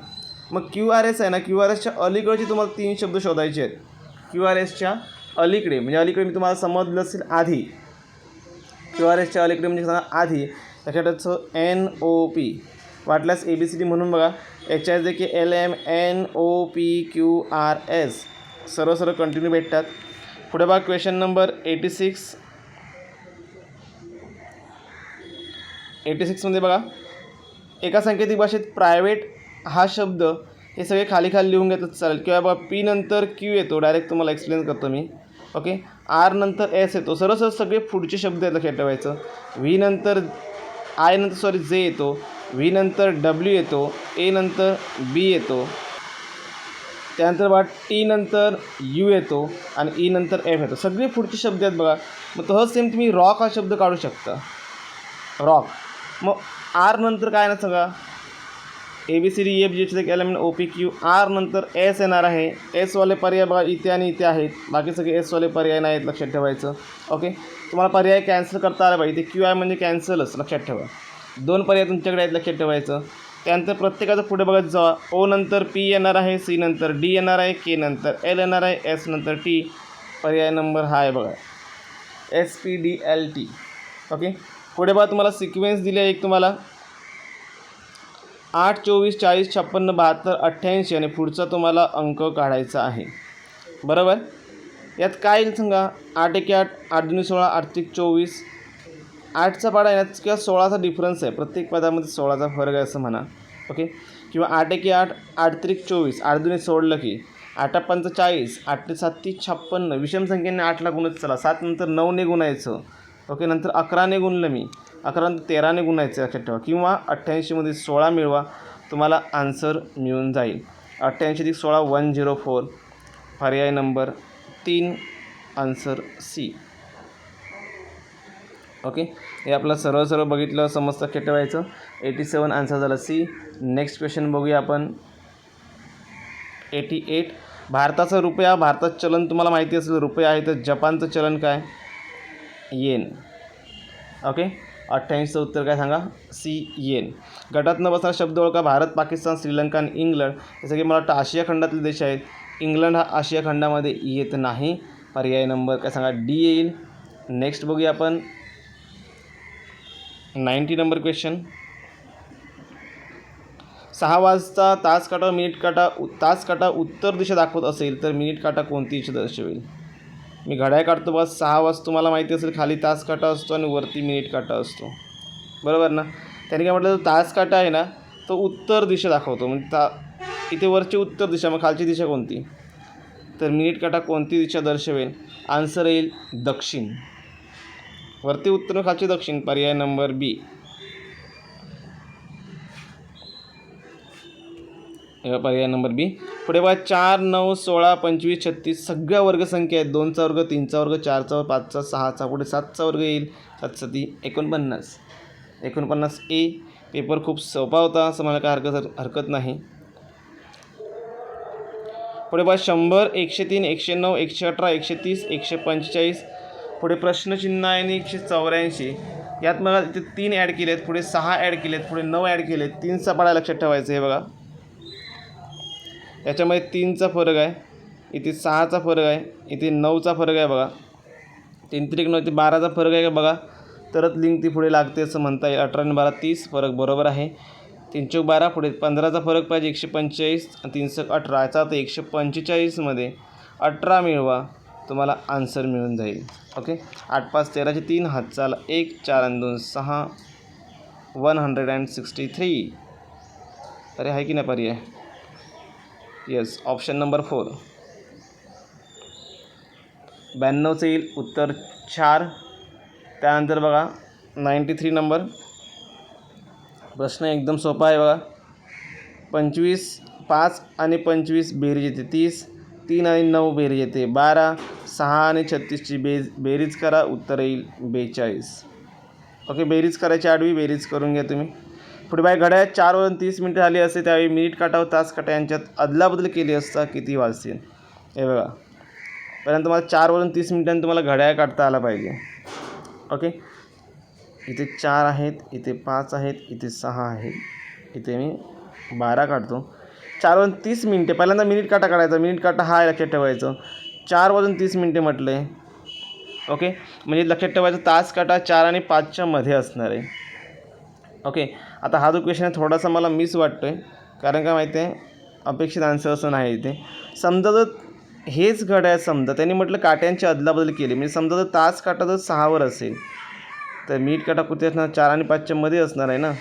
मग QRS आहे ना, QRSच्या अलीकडचे तुम्हाला 3 शब्द शोधायचे आहेत. QRSच्या अलीकडे म्हणजे अलीकडे मी तुम्हाला समजलं असेल आधी. QRSच्या अलीकडे म्हणजे सांगा आधी. त्याच्यातच NOP वाटल्यास ABCD म्हणून बघा. HIJKLM NOPQRS सर्व सर्व कंटिन्यू भेटतात. पुढे बघा. Question number 86. 86 मध्ये बघा. एका सांकेतिक भाषेत प्रायव्हेट हा शब्द हे सगळे खाली लिहून घेतलं चालेल. किंवा बघा P नंतर Q येतो, डायरेक्ट तुम्हाला एक्सप्लेन करतो मी. ओके. R नंतर S येतो. सर्व सगळे पुढचे शब्द आहेत, लक्षात ठेवायचं. V नंतर J येतो. V नंतर W येतो. A नंतर B येतो. त्यानंतर बघा T नंतर U येतो आणि E नंतर F येतो. सगळे पुढचे शब्द आहेत बघा. मग तसंच सेम तुम्ही रॉक हा शब्द काढू शकता. रॉक. मग R नंतर काय ना सगळा ABCDEFGHIJKLMNOPQ. R नंतर S येणार आहे. Sवाले पर्याय बघा इथे आणि इथे आहेत. बाकी सगळे Sवाले पर्याय नाहीत, लक्षात ठेवायचं. ओके. तुम्हाला पर्याय कॅन्सल करता आला पाहिजे. इथे QI म्हणजे कॅन्सलच, लक्षात ठेवा. 2 पर्याय तुमच्याकडे आहेत, लक्षात ठेवायचं. त्यानंतर प्रत्येकाचं पुढे बघत जावा. O नंतर P येणार आहे, C नंतर D येणार आहे, K नंतर L येणार आहे, S नंतर T. पर्याय नंबर हा आहे बघा, SPDLT. ओके. पुढे बघा तुम्हाला सिक्वेन्स दिली आहे एक तुम्हाला 8, 24, 40, 56, 72, 88 आणि पुढचा तुम्हाला अंक काढायचा आहे. बरोबर. यात काय येईल सांगा? 8 1 8, 8 2 16, 8 3 24. 8चा पाडा येण्यात किंवा 16चा डिफरन्स आहे. प्रत्येक पदामध्ये 16चा फरक आहे असं म्हणा. ओके. किंवा 8 1 8, 8 3 24, 8 2 सोडलं की 8 5 40, 8 7 56. विषम संख्येने 8ला गुणत चला. 7 नंतर 9ने गुणायचं. ओके. नंतर 11ने गुणलं मी. 11 नंतर 13ने गुणायचं, लक्षात ठेवा. किंवा 88मध्ये 16 मिळवा, तुम्हाला आन्सर मिळून जाईल. 88 + 16 104. पर्याय नंबर 3 आन्सर C. ओके, हे आपलं सरळ सरळ बघितलं समजतं लक्षात ठेवायचं. 87 आन्सर झालं सी. नेक्स्ट क्वेश्चन बघूया आपण. 88. भारताचा रुपया, भारतात चलन तुम्हाला माहिती असेल रुपया आहे, तर जपानचं चलन काय? येन. ओके, 88चं उत्तर काय सांगा? सी येन. गटात न बसणारा शब्द ओळखा. भारत, पाकिस्तान, श्रीलंका आणि इंग्लंड हे सगळे मला वाटतं आशिया खंडातले देश आहेत. इंग्लंड हा आशिया खंडामध्ये येत नाही. पर्याय नंबर काय सांगा? डी येईल. नेक्स्ट बघूया आपण 90 नंबर क्वेश्चन. 6 वाजता तास काटा मिनिट काटा तास काटा उत्तर दिशा दाखवत असेल तर मिनिट काटा कोणती दिशा दर्शवेल? मी घड्याळ काढतो बघा. 6 वाजता तुम्हाला माहिती असेल खाली तास काटा असतो आणि वरती मिनिट काटा असतो, बरोबर ना? त्याने काय म्हटलं, तास काटा आहे ना तो उत्तर दिशा दाखवतो, म्हणजे इथे वरची उत्तर दिशा, मग खालची दिशा कोणती? तर मिनिट काटा कोणती दिशा दर्शवेल? आन्सर येईल दक्षिण. वरती उत्तर खालची दक्षिण. पर्याय नंबर बी. पर्याय नंबर बी. पुढे बघा 4, 9, 16, 25, 36 सगळ्या वर्गसंख्या आहेत. 2चा वर्ग, 3चा वर्ग, 4चा वर्ग, 5चा, 6चा, पुढे 7चा वर्ग येईल. 7 7 49. 49 ए. पेपर खूप सोपा होता असं मला काय हरकत नाही. पुढे बघा 100, 103, 109, 118, 130, 145. पुढे प्रश्नचिन्ह आहे आणि 184. यात मला इथे 3 ॲड केले आहेत, पुढे 6 ॲड केले आहेत, पुढे 9 ॲड केले आहेत. 3चा पाडा लक्षात ठेवायचं. हे बघा याच्यामध्ये 3चा फरक आहे, इथे 6चा फरक आहे, इथे 9चा फरक आहे. बघा 3 3 9 इथे 12चा फरक आहे का बघा, तरच लिंक ती पुढे लागते असं म्हणता येईल. 18 आणि 12 30 फरक बरोबर आहे. 3 चौक 12, पुढे 15चा फरक पाहिजे 145 आणि 3 6 18. याचा आता 145मध्ये 18 मिळवा, तुम्हाला आन्सर मिळून जाईल. ओके, 8 5 13चे 3 हात चाल 1 4 आणि 2 6 163. अरे आहे की नाही पर्याय? Yes, option number 4. 92चं येईल उत्तर 4. त्यानंतर बघा 93 नंबर प्रश्न एकदम सोपा आहे बघा. 25 5 आणि 25 बेरीज येते 30, 3 आणि 9 बेरीज येते 12, 6 आणि 36ची बेरीज करा, उत्तर येईल 42. ओके, बेरीज करायची आडवी, बेरीज करून घ्या तुम्ही. पुढे बाय घड्याळ 4 वाजून 30 मिनिटं झाली असते, त्यावेळी मिनिट काटा व तास काटा यांच्यात अदलाबदल केली असता किती वाजतील? हे बघा, पहिल्यांदा तुम्हाला 4 वाजून 30 मिनिटांनी तुम्हाला घड्याळ काढता आला पाहिजे. ओके, इथे 4 आहेत, इथे 5 आहेत, इथे 6 आहेत, इथे मी 12 काढतो. 4 वाजून 30 मिनिटे, पहिल्यांदा मिनिट काटा काढायचा. मिनिट काटा हा आहे लक्षात ठेवायचं. 4 वाजून 30 मिनिटे म्हटले. ओके, म्हणजे लक्षात ठेवायचं तास काटा 4 आणि 5च्या मध्ये असणार आहे. ओके, आता हा जो क्वेश्चन आहे थोडासा मला मिस वाटतो आहे, कारण काय माहिती आहे अपेक्षित आन्सर असं नाही इथे. समजा जर हेच घड्याळ, समजा त्यांनी म्हटलं काट्यांची अदलाबदल केली, म्हणजे समजा जर तास काटा जर 6वर असेल तर मिनिट काटा कुठे असणार? 4 आणि 5च्या मध्ये असणार आहे ना.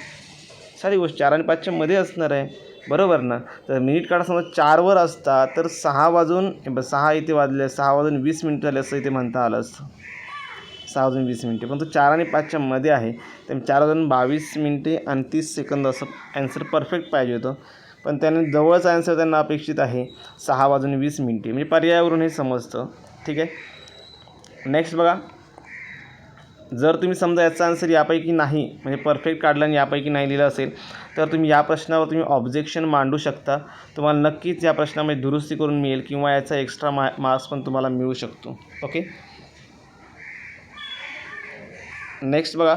सारी गोष्ट 4 आणि 5च्या मध्ये असणार आहे, बरोबर ना? तर मिनिट काटा समजा 4वर असता तर 6 वाजून 6 इथे वाजले, 6 वाजून 20 मिनिटं झाले असं इथे म्हणता आलं असतं. 6 वाजून 20 मिनिटे, पण तो 4 आणि 5च्या मध्ये आहे, तर 4 वाजून 22 मिनिटे आणि 30 सेकंद असं ॲन्सर परफेक्ट पाहिजे होतं. पण त्याने जवळच ॲन्सर त्यांना अपेक्षित आहे 6 वाजून 20 मिनिटे, म्हणजे पर्यायावरून हे समजतं. ठीक आहे, नेक्स्ट बघा. जर तुम्ही समजा याचा आन्सर यापैकी नाही, म्हणजे परफेक्ट काढला आणि यापैकी नाही लिहिलं असेल, तर तुम्ही या प्रश्नावर तुम्ही ऑब्जेक्शन मांडू शकता. तुम्हाला नक्कीच या प्रश्नामध्ये दुरुस्ती करून मिळेल किंवा याचा एक्स्ट्रा मार्क्स पण तुम्हाला मिळू शकतो. ओके, नेक्स्ट बघा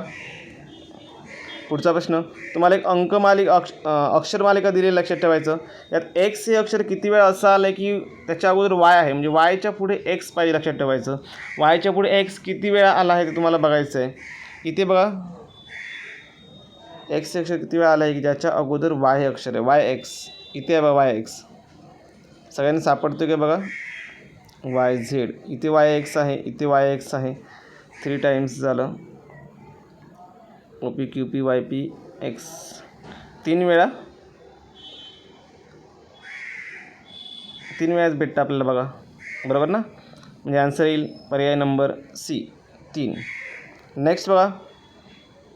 पुढचा प्रश्न. तुम्हाला एक अक्षरमालिका दिलेली लक्षात ठेवायचं. यात एक्स हे अक्षर किती वेळा असं आलं आहे की त्याच्या अगोदर वाय आहे, म्हणजे वायच्या पुढे एक्स पाहिजे लक्षात ठेवायचं. वायच्या पुढे एक्स किती वेळा आला आहे ते तुम्हाला बघायचं आहे. इथे बघा एक्स हे अक्षर किती वेळा आलं आहे की ज्याच्या अगोदर वाय हे अक्षर आहे, वाय एक्स. इथे आहे बघा वाय एक्स, सगळ्यांनी सापडतो का बघा वाय झेड. इथे वाय एक्स आहे, इथे वाय एक्स आहे, 3 टाइम्स झालं. O P Q P Y P X 3 वेळा भेटतं आपल्याला बघा, बरोबर ना? म्हणजे आन्सर येईल पर्याय नंबर सी 3. नेक्स्ट बघा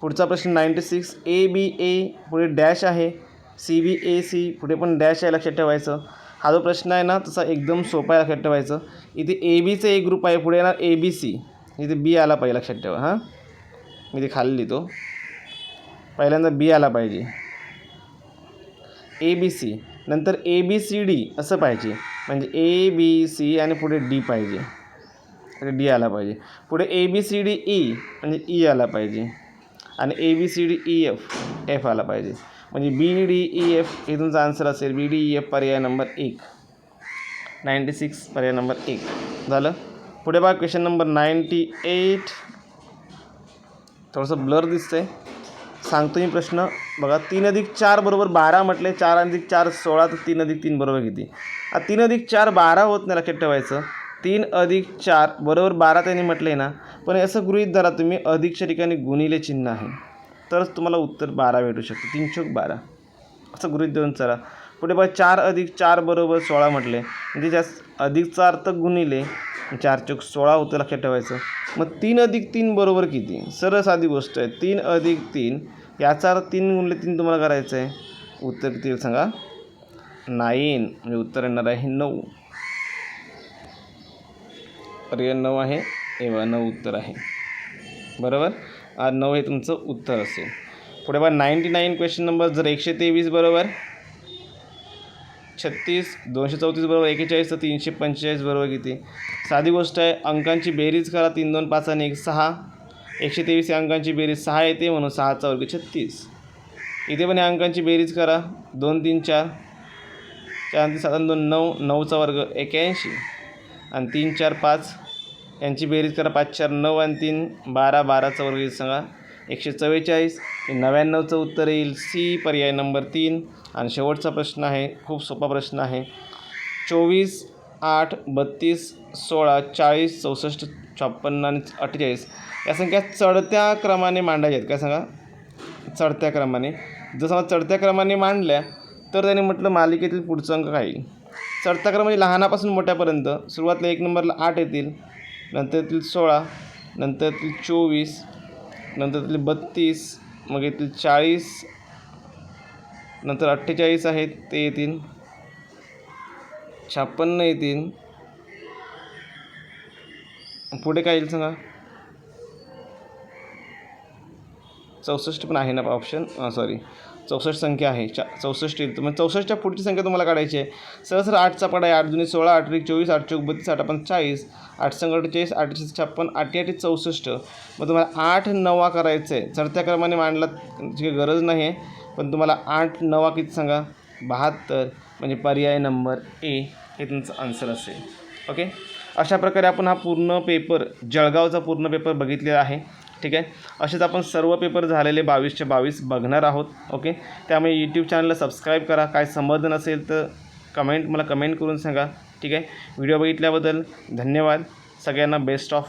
पुढचा प्रश्न 96. ए बी ए पुढे डॅश आहे, सी बी ए सी पुढे पण डॅश आहे लक्षात ठेवायचं. हा जो प्रश्न आहे ना तसा एकदम सोपा आहे लक्षात ठेवायचं. इथे ए बीचं एक ग्रुप आहे, पुढे येणार ए बी सी, इथे बी आला पाहिजे लक्षात ठेवा. हां, मी ती खाली लिहितो. पहिल्यांदा बी आला पाहिजे, ABC, नंतर ABCD असं पाहिजे, म्हणजे ABC आणि पुढे D पाहिजे, म्हणजे D आला पाहिजे. पुढे ABCDE म्हणजे E आला पाहिजे आणि ABCDEF आला पाहिजे, म्हणजे BDEF हे तुमचा आन्सर असेल. BDEF पर्याय नंबर 1, 96 पर्याय नंबर 1 झालं. पुढे बघा क्वेश्चन नंबर 98. थोडंसं ब्लर दिसतंय, सांगतो मी प्रश्न बघा. 3 अधिक 4 बरोबर 12 म्हटले. 4 अधिक 4 16, तर 3 अधिक 3 बरोबर किती? 3 अधिक 4 12 होत नाही, लक्षात ठेवायचं. 3 अधिक 4 बरोबर 12 त्यांनी म्हटलं आहे ना, पण असं गृहीत धरा तुम्ही अधिकच्या ठिकाणी गुणिले चिन्ह आहे, तरच तुम्हाला उत्तर 12 भेटू शकते. 3 चौक 12 असं गृहीत धरून चला. पुढे बघा 4 अधिक 4 बरोबर 16 म्हटले, म्हणजे जास्त अधिकचा अर्थ गुणिले, 4 चौक 16 होतं, लक्षात ठेवायचं. मग 3 अधिक 3 बरोबर किती? सरळ साधी गोष्ट आहे. 3 अधिक 3 याचा अर्थ 3 गुणिले 3 तुम्हाला करायचं आहे. उत्तर किती येईल सांगा? 9, म्हणजे उत्तर येणार आहे 9. पर्याय 9 आहे. एव्हा 9 उत्तर आहे, बरोबर. 9 हे तुमचं उत्तर असेल. पुढे बघा 99 क्वेश्चन नंबर. जर 123 बरोबर 36, 234 बरोबर 41, तर 345 बरोबर किती? साधी गोष्ट आहे. अंकांची बेरीज करा. 3 2 5 आणि 1 6. 123 या अंकांची बेरीज 6 येते, म्हणून 6चा वर्ग 36. इथे पण या अंकांची बेरीज करा. 2 3 4, 4 3 7 2 9, 9चा वर्ग 81 आणि 3 4 5 यांची बेरीज करा. 5 4 9 आणि 3 12, 12चा वर्ग येईल सांगा 144. 99चं उत्तर येईल C, पर्याय नंबर 3. आणि शेवटचा प्रश्न आहे, खूप सोपा प्रश्न आहे. 24 8 32 16 40 64 56 आणि 48 या संख्या चढत्या क्रमाने मांडायच्या आहेत. काय सांगा? चढत्या क्रमाने. जर समजा चढत्या क्रमाने मांडल्या तर त्याने म्हटलं मालिकेतील पुढचं अंक काय येईल? चढत्या क्रमाने लहानापासून मोठ्यापर्यंत. सुरुवातीला 1 नंबरला 8 येतील, नंतर येतील 16, नंतर येतील 24, नंतर येतील 32, मग येतील 40, नंतर 48 आहेत ते येतील, 56 येतील, पुढे काय येईल सांगा? 64 पण आहे ना ऑप्शन, सॉरी 64 संख्या आहे, 64 येईल. मग 64च्या पुढची संख्या तुम्हाला काढायची आहे. सहस्र 8चा पडा आहे. 8 2 16, 8 1 24, 8 चौक 32, 8 5 40, 8 संग 48, 8 56, 8 8 64. मग तुम्हाला 8 9 करायचं आहे. चढत्या क्रमाने मांडला काही गरज नाही आहे, पण तुम्हाला 8 9 किती सांगा? 72, म्हणजे पर्याय नंबर A हे तुमचं आन्सर असेल. ओके, अशा प्रकारे आपण हा पूर्ण पेपर, जळगावचा पूर्ण पेपर बघितलेला आहे. ठीक आहे, असेच आपण सर्व पेपर झालेले 22चे 22 बघणार आहोत. ओके, त्यामुळे यूट्यूब चॅनलला सबस्क्राईब करा. काय संबंध नसेल तर मला कमेंट करून सांगा. ठीक आहे, व्हिडिओ बघितल्याबद्दल धन्यवाद. सगळ्यांना बेस्ट ऑफ